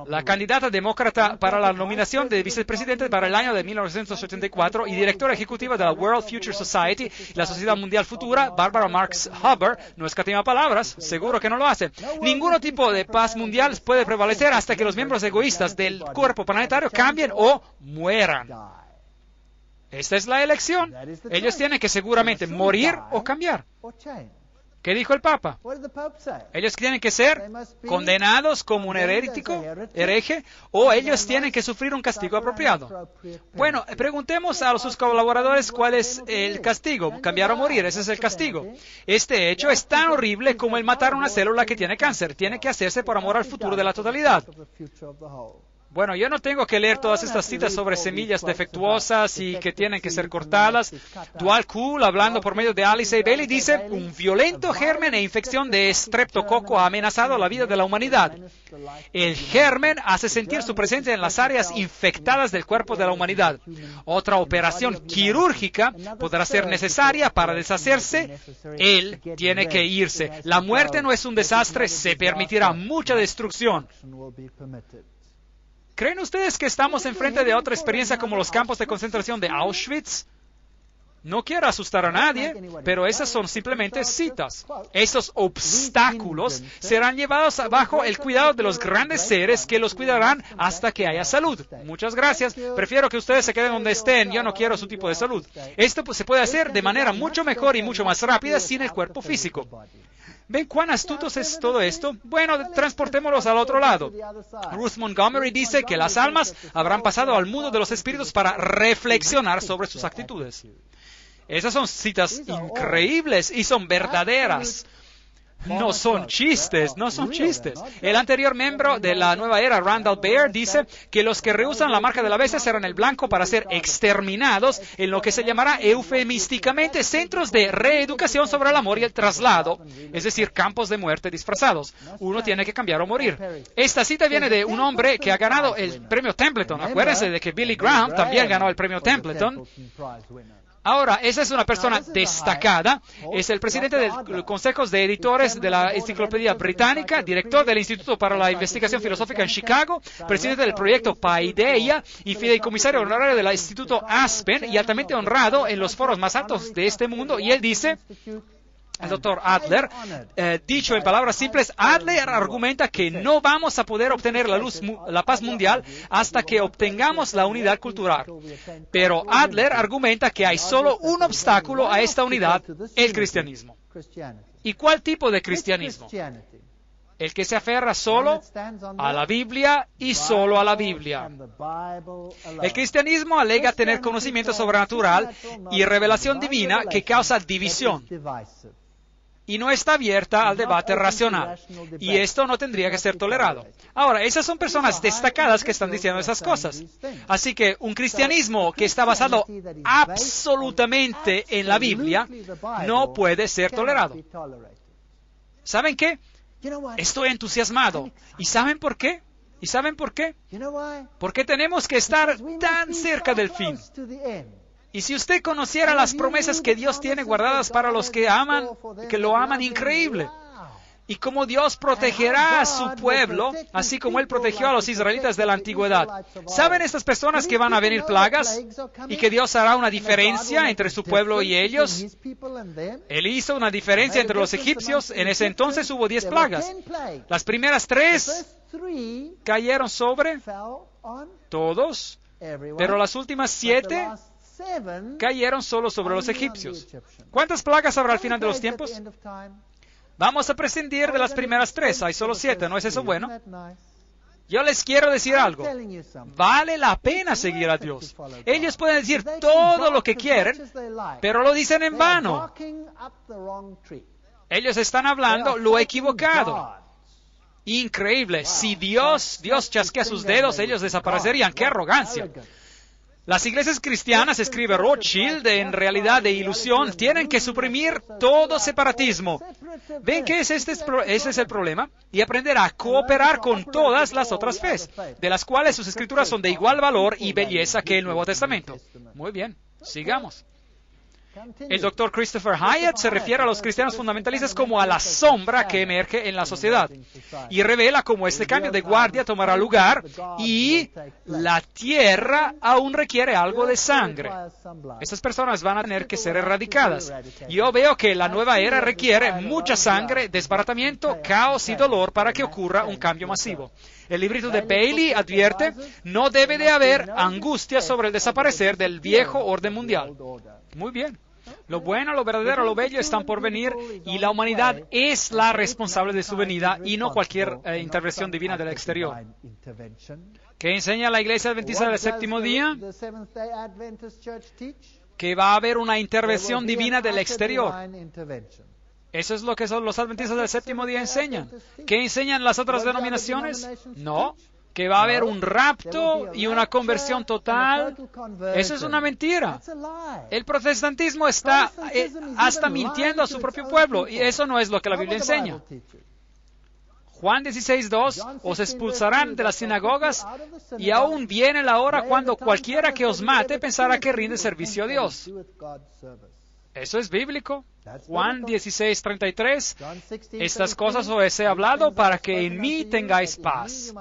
La candidata demócrata para la nominación de vicepresidente para el año de 1984 y directora ejecutiva de la World Future Society, la Sociedad Mundial Futura, Barbara Marx Hubbard, no escatima palabras, seguro que no lo hace. Ningún tipo de paz mundial puede prevalecer hasta que los miembros egoístas del cuerpo planetario cambien o mueran. Esta es la elección. Ellos tienen que seguramente morir o cambiar. ¿Qué dijo el Papa? Ellos tienen que ser condenados como un hereje, o ellos tienen que sufrir un castigo apropiado. Bueno, preguntemos a sus colaboradores cuál es el castigo. Cambiar o morir, ese es el castigo. Este hecho es tan horrible como el matar una célula que tiene cáncer. Tiene que hacerse por amor al futuro de la totalidad. Bueno, yo no tengo que leer todas estas citas sobre semillas defectuosas y que tienen que ser cortadas. Dual Cool, hablando por medio de Alice A. Bailey, dice, un violento germen e infección de estreptococo ha amenazado la vida de la humanidad. El germen hace sentir su presencia en las áreas infectadas del cuerpo de la humanidad. Otra operación quirúrgica podrá ser necesaria para deshacerse. Él tiene que irse. La muerte no es un desastre, se permitirá mucha destrucción. ¿Creen ustedes que estamos enfrente de otra experiencia como los campos de concentración de Auschwitz? No quiero asustar a nadie, pero esas son simplemente citas. Esos obstáculos serán llevados bajo el cuidado de los grandes seres que los cuidarán hasta que haya salud. Muchas gracias. Prefiero que ustedes se queden donde estén. Yo no quiero su tipo de salud. Esto se puede hacer de manera mucho mejor y mucho más rápida sin el cuerpo físico. ¿Ven cuán astutos es todo esto? Bueno, transportémoslos al otro lado. Ruth Montgomery dice que las almas habrán pasado al mundo de los espíritus para reflexionar sobre sus actitudes. Esas son citas increíbles y son verdaderas. No son chistes, no son chistes. El anterior miembro de la nueva era, Randall Baer, dice que los que rehúsan la marca de la bestia serán el blanco para ser exterminados en lo que se llamará eufemísticamente centros de reeducación sobre el amor y el traslado, es decir, campos de muerte disfrazados. Uno tiene que cambiar o morir. Esta cita viene de un hombre que ha ganado el premio Templeton. Acuérdense de que Billy Graham también ganó el premio Templeton. Ahora, esa es una persona destacada, es el presidente del Consejo de Editores de la Enciclopedia Británica, director del Instituto para la Investigación Filosófica en Chicago, presidente del proyecto Paideia y fideicomisario honorario del Instituto Aspen y altamente honrado en los foros más altos de este mundo. Y él dice, el doctor Adler, dicho en palabras simples, Adler argumenta que no vamos a poder obtener la paz mundial hasta que obtengamos la unidad cultural. Pero Adler argumenta que hay solo un obstáculo a esta unidad, el cristianismo. ¿Y cuál tipo de cristianismo? El que se aferra solo a la Biblia y solo a la Biblia. El cristianismo alega tener conocimiento sobrenatural y revelación divina que causa división. Y no está abierta al debate racional. Y esto no tendría que ser tolerado. Ahora, esas son personas destacadas que están diciendo esas cosas. Así que un cristianismo que está basado absolutamente en la Biblia no puede ser tolerado. ¿Saben qué? Estoy entusiasmado. ¿Y saben por qué? ¿Y saben por qué? Porque tenemos que estar tan cerca del fin. Y si usted conociera las promesas que Dios tiene guardadas para los que aman, que lo aman, increíble. Y cómo Dios protegerá a su pueblo, así como Él protegió a los israelitas de la antigüedad. ¿Saben estas personas que van a venir plagas? Y que Dios hará una diferencia entre su pueblo y ellos. Él hizo una diferencia entre los egipcios. En ese entonces hubo 10 plagas. Las primeras 3 cayeron sobre todos, pero las últimas 7 cayeron solo sobre los egipcios. ¿Cuántas plagas habrá al final de los tiempos? Vamos a prescindir de las primeras 3. Hay solo 7. ¿No es eso bueno? Yo les quiero decir algo. Vale la pena seguir a Dios. Ellos pueden decir todo lo que quieren, pero lo dicen en vano. Ellos están hablando lo equivocado. Increíble. Si Dios chasquea sus dedos, ellos desaparecerían. ¡Qué arrogancia! Las iglesias cristianas, escribe Rothschild, en realidad de ilusión, tienen que suprimir todo separatismo. ¿Ven que ese es el problema? Y aprender a cooperar con todas las otras fes, de las cuales sus escrituras son de igual valor y belleza que el Nuevo Testamento. Muy bien, sigamos. El doctor Christopher Hyatt se refiere a los cristianos fundamentalistas como a la sombra que emerge en la sociedad y revela cómo este cambio de guardia tomará lugar y la tierra aún requiere algo de sangre. Estas personas van a tener que ser erradicadas. Yo veo que la nueva era requiere mucha sangre, desbaratamiento, caos y dolor para que ocurra un cambio masivo. El librito de Bailey advierte, no debe de haber angustia sobre el desaparecer del viejo orden mundial. Muy bien. Lo bueno, lo verdadero, lo bello están por venir y la humanidad es la responsable de su venida y no cualquier intervención divina del exterior. ¿Qué enseña la Iglesia Adventista del Séptimo Día? Que va a haber una intervención divina del exterior. Eso es lo que los Adventistas del Séptimo Día enseñan. ¿Qué enseñan las otras denominaciones? No. Que va a haber un rapto y una conversión total. Eso es una mentira. El protestantismo está hasta mintiendo a su propio pueblo y eso no es lo que la Biblia enseña. Juan 16:2, os expulsarán de las sinagogas y aún viene la hora cuando cualquiera que os mate pensará que rinde servicio a Dios. Eso es bíblico. Juan 16:33, estas cosas os he hablado para que en mí tengáis paz.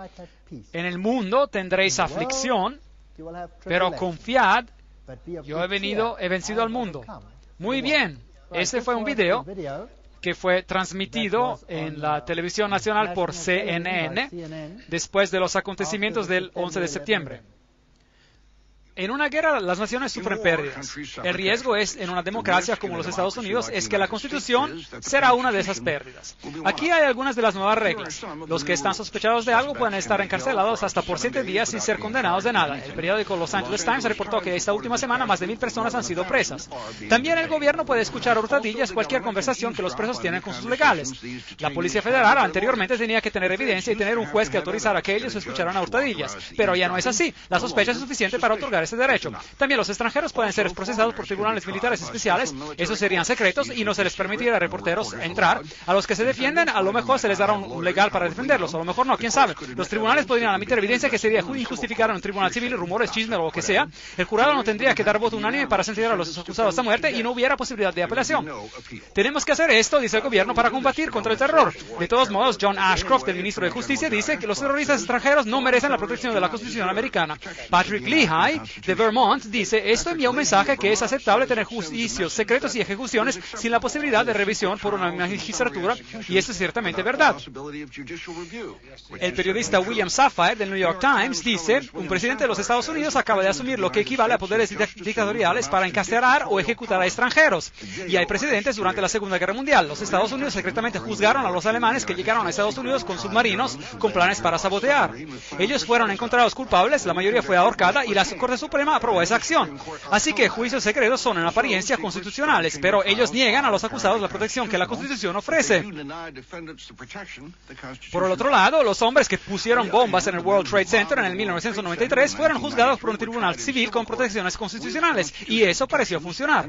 En el mundo tendréis aflicción, pero confiad, yo he vencido al mundo. Muy bien, este fue un video que fue transmitido en la televisión nacional por CNN después de los acontecimientos del 11 de septiembre. En una guerra, las naciones sufren pérdidas. El riesgo en una democracia como los Estados Unidos es que la Constitución será una de esas pérdidas. Aquí hay algunas de las nuevas reglas. Los que están sospechados de algo pueden estar encarcelados hasta por 7 días sin ser condenados de nada. El periódico Los Angeles Times reportó que esta última semana más de 1,000 personas han sido presas. También el gobierno puede escuchar a hurtadillas cualquier conversación que los presos tienen con sus legales. La Policía Federal anteriormente tenía que tener evidencia y tener un juez que autorizara que ellos escucharan a hurtadillas. Pero ya no es así. La sospecha es suficiente para otorgar ese derecho. También los extranjeros pueden ser procesados por tribunales militares especiales. Esos serían secretos y no se les permitirá a reporteros entrar. A los que se defienden, a lo mejor se les dará un legal para defenderlos, a lo mejor no, quién sabe. Los tribunales podrían emitir evidencia que sería injustificada en un tribunal civil, rumores, chismes o lo que sea. El jurado no tendría que dar voto unánime para sentenciar a los acusados a muerte y no hubiera posibilidad de apelación. Tenemos que hacer esto, dice el gobierno, para combatir contra el terror. De todos modos, John Ashcroft, el ministro de Justicia, dice que los terroristas extranjeros no merecen la protección de la Constitución americana. Patrick Leahy, de Vermont, dice, esto envía un mensaje que es aceptable tener juicios secretos y ejecuciones sin la posibilidad de revisión por una magistratura, y eso es ciertamente verdad. El periodista William Safire del New York Times dice, un presidente de los Estados Unidos acaba de asumir lo que equivale a poderes dictatoriales para encarcelar o ejecutar a extranjeros. Y hay precedentes durante la Segunda Guerra Mundial. Los Estados Unidos secretamente juzgaron a los alemanes que llegaron a Estados Unidos con submarinos con planes para sabotear. Ellos fueron encontrados culpables, la mayoría fue ahorcada y la Corte Suprema aprobó esa acción. Así que juicios secretos son en apariencia constitucionales, pero ellos niegan a los acusados la protección que la Constitución ofrece. Por el otro lado, los hombres que pusieron bombas en el World Trade Center en el 1993 fueron juzgados por un tribunal civil con protecciones constitucionales, y eso pareció funcionar.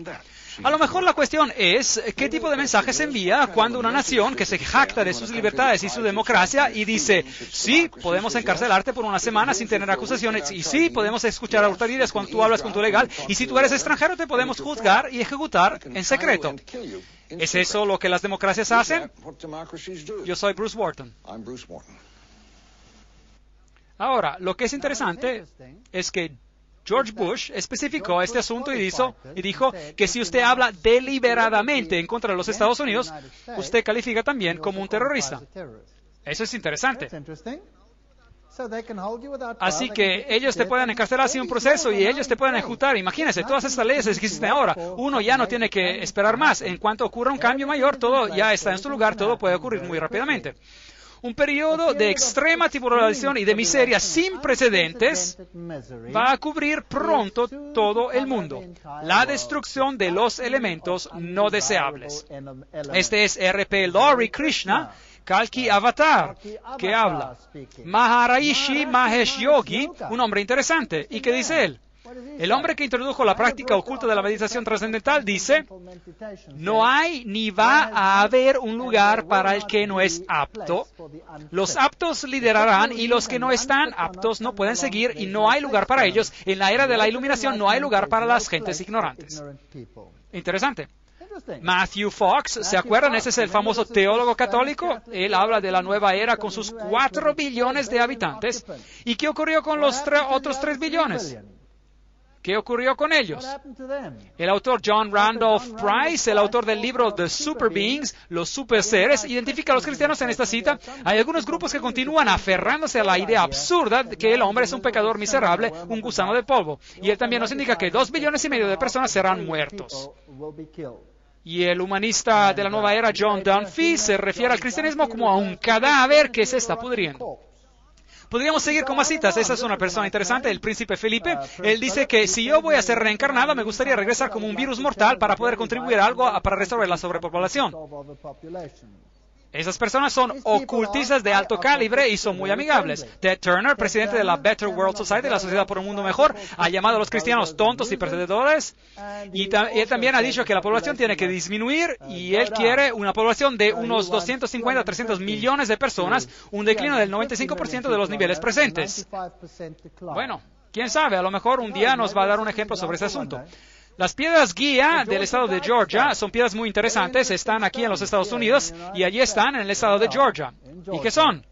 A lo mejor la cuestión es qué tipo de mensaje se envía cuando una nación que se jacta de sus libertades y su democracia y dice, sí, podemos encarcelarte por una semana sin tener acusaciones, y sí, podemos escuchar a hurtadillas cuando tú hablas con tu legal, y si tú eres extranjero te podemos juzgar y ejecutar en secreto. ¿Es eso lo que las democracias hacen? Yo soy Bruce Wharton. Ahora, lo que es interesante es que George Bush especificó este asunto y dijo que si usted habla deliberadamente en contra de los Estados Unidos, usted califica también como un terrorista. Eso es interesante. Así que ellos te pueden encarcelar sin un proceso y ellos te pueden ejecutar. Imagínense, todas estas leyes existen ahora. Uno ya no tiene que esperar más. En cuanto ocurra un cambio mayor, todo ya está en su lugar, todo puede ocurrir muy rápidamente. Un periodo de extrema tribulación y de miseria sin precedentes va a cubrir pronto todo el mundo. La destrucción de los elementos no deseables. Este es R.P. Laurie Krishna, Kalki Avatar, que habla. Maharishi Mahesh Yogi, un hombre interesante. ¿Y qué dice él? El hombre que introdujo la práctica oculta de la meditación trascendental dice, no hay ni va a haber un lugar para el que no es apto. Los aptos liderarán y los que no están aptos no pueden seguir y no hay lugar para ellos. En la era de la iluminación no hay lugar para las gentes ignorantes. Interesante. Matthew Fox, ¿se acuerdan? Ese es el famoso teólogo católico. Él habla de la nueva era con sus 4 billones de habitantes. ¿Y qué ocurrió con los otros 3 billones? ¿Qué ocurrió con ellos? El autor John Randolph Price, el autor del libro The Super Beings, los super seres, identifica a los cristianos en esta cita. Hay algunos grupos que continúan aferrándose a la idea absurda de que el hombre es un pecador miserable, un gusano de polvo. Y él también nos indica que 2,5 billones de personas serán muertos. Y el humanista de la nueva era, John Dunphy, se refiere al cristianismo como a un cadáver que se está pudriendo. Podríamos seguir con más citas. Esa es una persona interesante, el príncipe Felipe. Él dice que si yo voy a ser reencarnado, me gustaría regresar como un virus mortal para poder contribuir a algo para resolver la sobrepoblación. Esas personas son ocultistas de alto calibre y son muy amigables. Ted Turner, presidente de la Better World Society, la Sociedad por un Mundo Mejor, ha llamado a los cristianos tontos y perdedores. Y él también ha dicho que la población tiene que disminuir y él quiere una población de unos 250 a 300 millones de personas, un declino del 95% de los niveles presentes. Bueno, quién sabe, a lo mejor un día nos va a dar un ejemplo sobre ese asunto. Las piedras guía del estado de Georgia son piedras muy interesantes, están aquí en los Estados Unidos y allí están en el estado de Georgia. ¿Y qué son?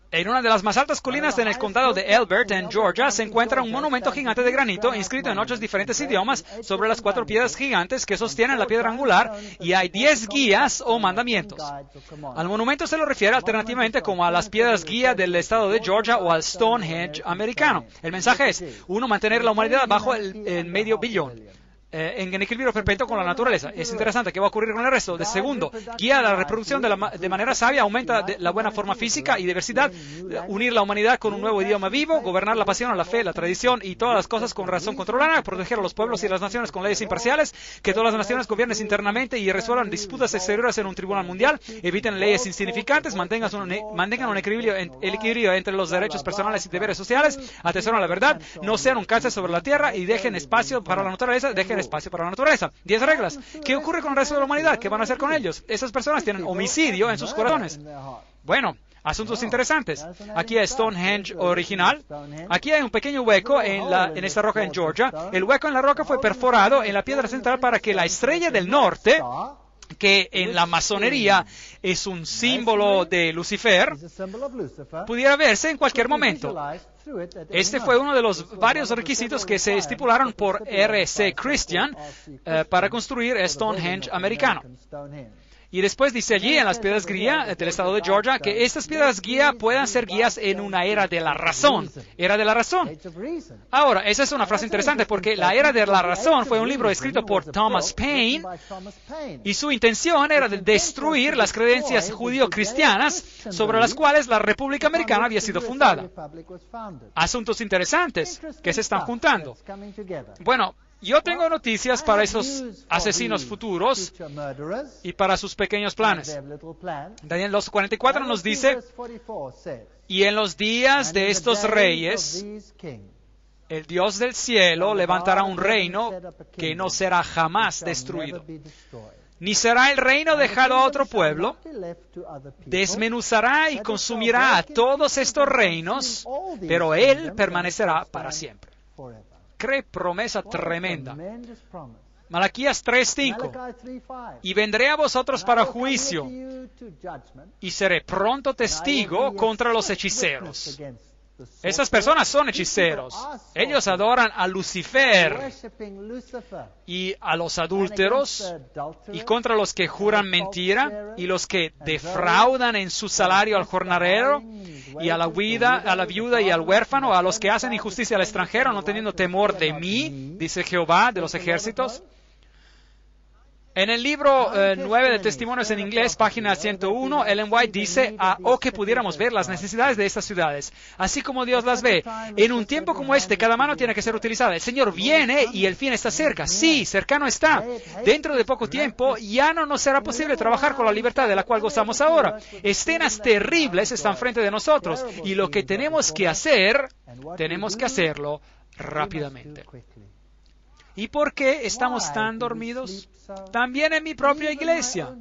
En una de las más altas colinas en el condado de Elbert, en Georgia, se encuentra un monumento gigante de granito inscrito en 8 diferentes idiomas sobre las 4 piedras gigantes que sostienen la piedra angular y hay 10 guías o mandamientos. Al monumento se lo refiere alternativamente como a las piedras guía del estado de Georgia o al Stonehenge americano. El mensaje es, 1, mantener la humanidad bajo el medio billón. En equilibrio perpetuo con la naturaleza. Es interesante qué va a ocurrir con el resto. De segundo, guía la reproducción de manera sabia, aumenta la buena forma física y diversidad, unir la humanidad con un nuevo idioma vivo, gobernar la pasión, la fe, la tradición y todas las cosas con razón controlada, proteger a los pueblos y las naciones con leyes imparciales, que todas las naciones gobiernen internamente y resuelvan disputas exteriores en un tribunal mundial, eviten leyes insignificantes, mantengan un equilibrio entre los derechos personales y deberes sociales, atesoren la verdad, no sean un cáncer sobre la tierra y dejen espacio para la naturaleza, espacio para la naturaleza. 10 reglas. ¿Qué ocurre con el resto de la humanidad? ¿Qué van a hacer con ellos? Esas personas tienen homicidio en sus corazones. Bueno, asuntos interesantes. Aquí es Stonehenge original. Aquí hay un pequeño hueco en esta roca en Georgia. El hueco en la roca fue perforado en la piedra central para que la estrella del norte, que en la masonería es un símbolo de Lucifer, pudiera verse en cualquier momento. Este fue uno de los varios requisitos que se estipularon por R.C. Christian para construir Stonehenge americano. Y después dice allí en las piedras guía del estado de Georgia que estas piedras guía puedan ser guías en una era de la razón. Era de la razón. Ahora, esa es una frase interesante porque la era de la razón fue un libro escrito por Thomas Paine y su intención era de destruir las creencias judío-cristianas sobre las cuales la República Americana había sido fundada. Asuntos interesantes que se están juntando. Bueno, yo tengo noticias para esos asesinos futuros y para sus pequeños planes. Daniel 2:44 nos dice, y en los días de estos reyes, el Dios del cielo levantará un reino que no será jamás destruido. Ni será el reino dejado a otro pueblo, desmenuzará y consumirá a todos estos reinos, pero él permanecerá para siempre. Qué promesa tremenda. Malaquías 3:5. Y vendré a vosotros para juicio, y seré pronto testigo contra los hechiceros. Esas personas son hechiceros. Ellos adoran a Lucifer y a los adúlteros y contra los que juran mentira y los que defraudan en su salario al jornalero y a la viuda y al huérfano, a los que hacen injusticia al extranjero no teniendo temor de mí, dice Jehová de los ejércitos. En el libro 9 de Testimonios en inglés, página 101, Ellen White dice, que pudiéramos ver las necesidades de estas ciudades, así como Dios las ve. En un tiempo como este, cada mano tiene que ser utilizada. El Señor viene y el fin está cerca. Sí, cercano está. Dentro de poco tiempo ya no nos será posible trabajar con la libertad de la cual gozamos ahora. Escenas terribles están frente de nosotros y lo que tenemos que hacerlo rápidamente. ¿Y por qué estamos tan dormidos? También en mi propia iglesia.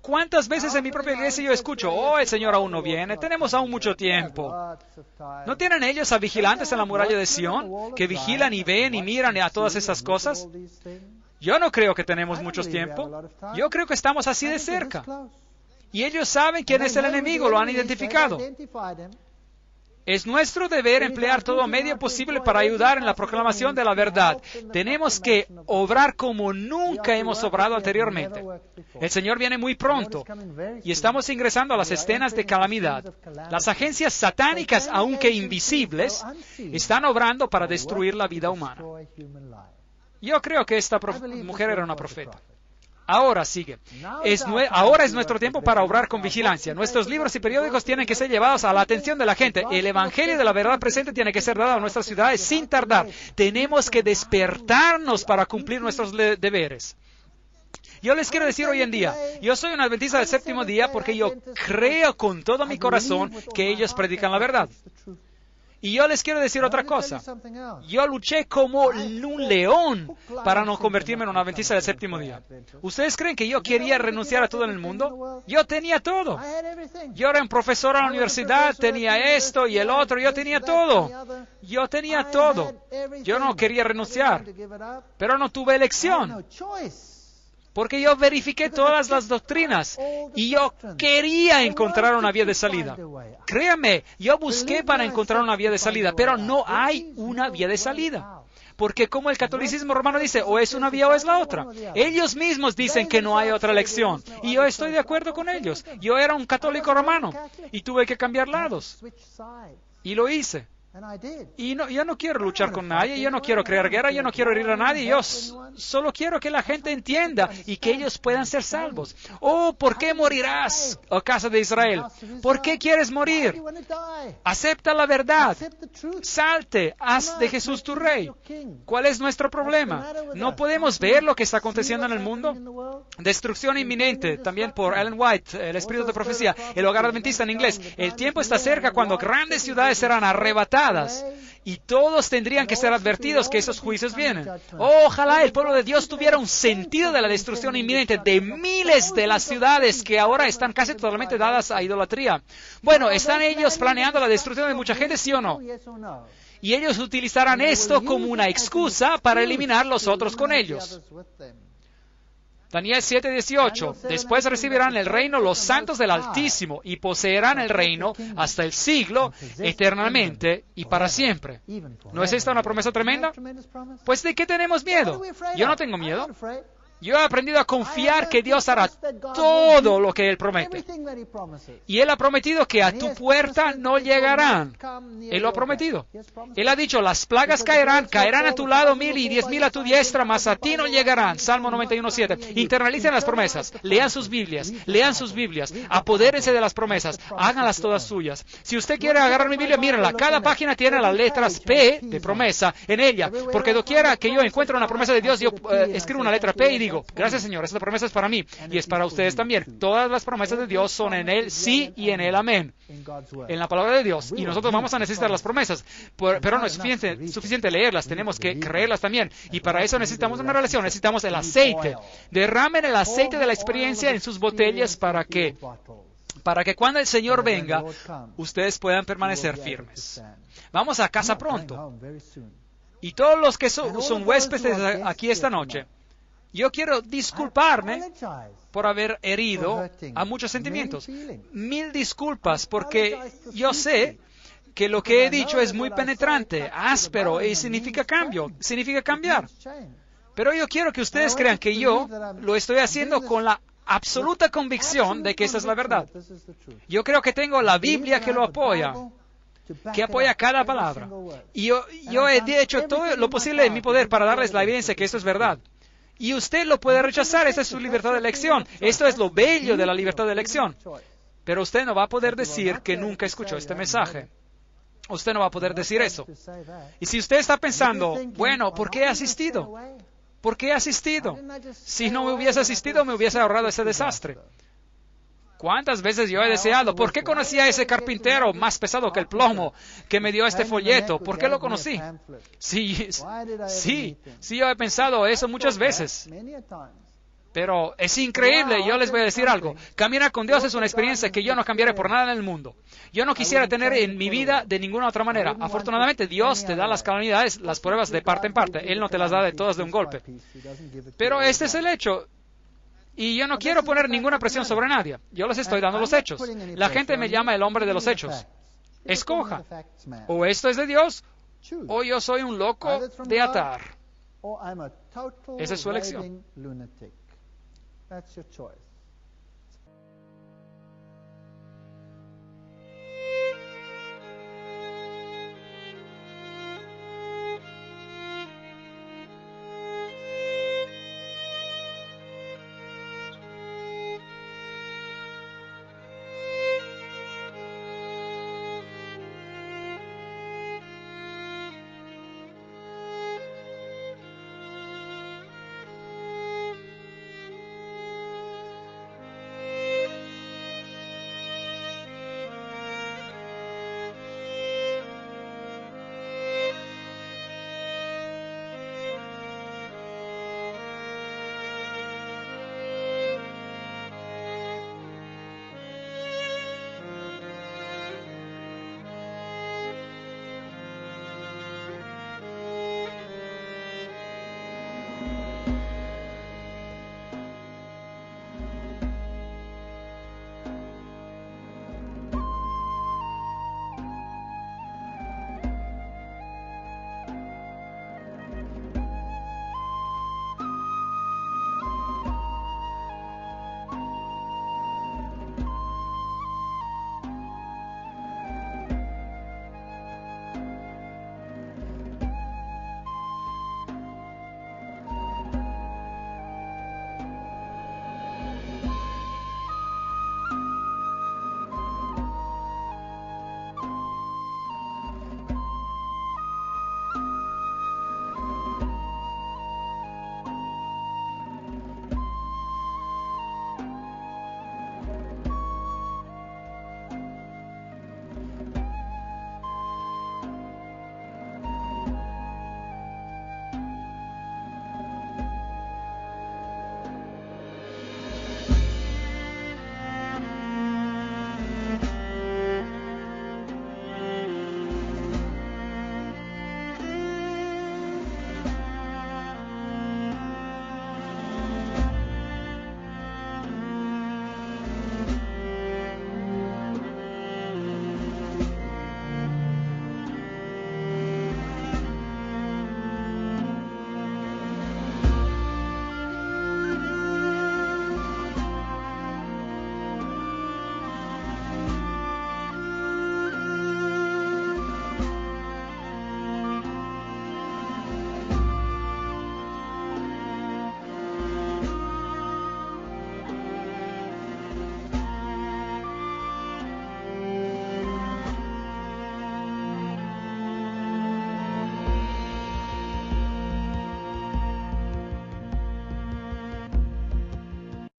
¿Cuántas veces en mi propia iglesia yo escucho, el Señor aún no viene, tenemos aún mucho tiempo? ¿No tienen ellos a vigilantes en la muralla de Sión que vigilan y ven y miran a todas esas cosas? Yo no creo que tenemos mucho tiempo. Yo creo que estamos así de cerca. Y ellos saben quién es el enemigo, lo han identificado. Es nuestro deber emplear todo medio posible para ayudar en la proclamación de la verdad. Tenemos que obrar como nunca hemos obrado anteriormente. El Señor viene muy pronto y estamos ingresando a las escenas de calamidad. Las agencias satánicas, aunque invisibles, están obrando para destruir la vida humana. Yo creo que esta mujer era una profeta. Ahora sigue. Ahora es nuestro tiempo para obrar con vigilancia. Nuestros libros y periódicos tienen que ser llevados a la atención de la gente. El evangelio de la verdad presente tiene que ser dado a nuestras ciudades sin tardar. Tenemos que despertarnos para cumplir nuestros deberes. Yo les quiero decir hoy en día, yo soy un adventista del séptimo día porque yo creo con todo mi corazón que ellos predican la verdad. Y yo les quiero decir otra cosa. Yo luché como un león para no convertirme en un adventista del séptimo día. ¿Ustedes creen que yo quería renunciar a todo en el mundo? Yo tenía todo. Yo era un profesor a la universidad, tenía esto y el otro, yo tenía todo. Yo tenía todo. Yo no quería renunciar, pero no tuve elección. Porque yo verifiqué todas las doctrinas y yo quería encontrar una vía de salida. Créame, yo busqué para encontrar una vía de salida, pero no hay una vía de salida. Porque como el catolicismo romano dice, o es una vía o es la otra. Ellos mismos dicen que no hay otra elección. Y yo estoy de acuerdo con ellos. Yo era un católico romano y tuve que cambiar lados. Y lo hice. Y yo no quiero luchar con nadie, yo no quiero crear guerra, yo no quiero herir a nadie, yo solo quiero que la gente entienda y que ellos puedan ser salvos. ¿Por qué morirás, oh casa de Israel? ¿Por qué quieres morir? Acepta la verdad. Salte, haz de Jesús tu rey. ¿Cuál es nuestro problema? ¿No podemos ver lo que está aconteciendo en el mundo? Destrucción inminente, también por Ellen White, el espíritu de profecía, el hogar adventista en inglés. El tiempo está cerca cuando grandes ciudades serán arrebatadas y todos tendrían que ser advertidos que esos juicios vienen. Ojalá el pueblo de Dios tuviera un sentido de la destrucción inminente de miles de las ciudades que ahora están casi totalmente dadas a idolatría. Bueno, ¿están ellos planeando la destrucción de mucha gente, sí o no? Y ellos utilizarán esto como una excusa para eliminar los otros con ellos. Daniel 7:18. Después recibirán el reino los santos del Altísimo y poseerán el reino hasta el siglo, eternamente y para siempre. ¿No es esta una promesa tremenda? Pues ¿de qué tenemos miedo? Yo no tengo miedo. Yo he aprendido a confiar que Dios hará todo lo que Él promete. Y Él ha prometido que a tu puerta no llegarán. Él lo ha prometido. Él ha dicho, las plagas caerán a tu lado 1,000 y 10,000 a tu diestra, mas a ti no llegarán. Salmo 91:7. Internalicen las promesas. Lean sus Biblias. Apodérense de las promesas. Háganlas todas suyas. Si usted quiere agarrar mi Biblia, mírenla. Cada página tiene las letras P de promesa en ella. Porque doquiera que yo encuentre una promesa de Dios, yo escribo una letra P y digo, gracias Señor, esta promesa es para mí y es para ustedes también. Todas las promesas de Dios son en Él sí y en Él amén. En la palabra de Dios. Y nosotros vamos a necesitar las promesas, pero no es suficiente leerlas, tenemos que creerlas también. Y para eso necesitamos una relación, necesitamos el aceite. Derramen el aceite de la experiencia en sus botellas para que cuando el Señor venga, ustedes puedan permanecer firmes. Vamos a casa pronto. Y todos los que son huéspedes aquí esta noche, yo quiero disculparme por haber herido a muchos sentimientos. 1000 disculpas, porque yo sé que lo que he dicho es muy penetrante, áspero, y significa cambio, significa cambiar. Pero yo quiero que ustedes crean que yo lo estoy haciendo con la absoluta convicción de que esa es la verdad. Yo creo que tengo la Biblia que lo apoya, cada palabra. Y yo he hecho todo lo posible en mi poder para darles la evidencia que esto es verdad. Y usted lo puede rechazar, esa es su libertad de elección. Esto es lo bello de la libertad de elección. Pero usted no va a poder decir que nunca escuchó este mensaje. Usted no va a poder decir eso. Y si usted está pensando, bueno, ¿por qué he asistido? ¿Por qué he asistido? Si no me hubiese asistido, me hubiese ahorrado ese desastre. ¿Cuántas veces yo he deseado? ¿Por qué conocí a ese carpintero más pesado que el plomo que me dio este folleto? ¿Por qué lo conocí? Sí, yo he pensado eso muchas veces. Pero es increíble, yo les voy a decir algo. Caminar con Dios es una experiencia que yo no cambiaré por nada en el mundo. Yo no quisiera tener en mi vida de ninguna otra manera. Afortunadamente, Dios te da las calamidades, las pruebas de parte en parte. Él no te las da de todas de un golpe. Pero este es el hecho. Y yo no quiero poner ninguna presión sobre nadie. Yo les estoy dando los hechos. La gente me llama el hombre de los hechos. Escoja. O esto es de Dios, o yo soy un loco de atar. Esa es su elección. That's your choice.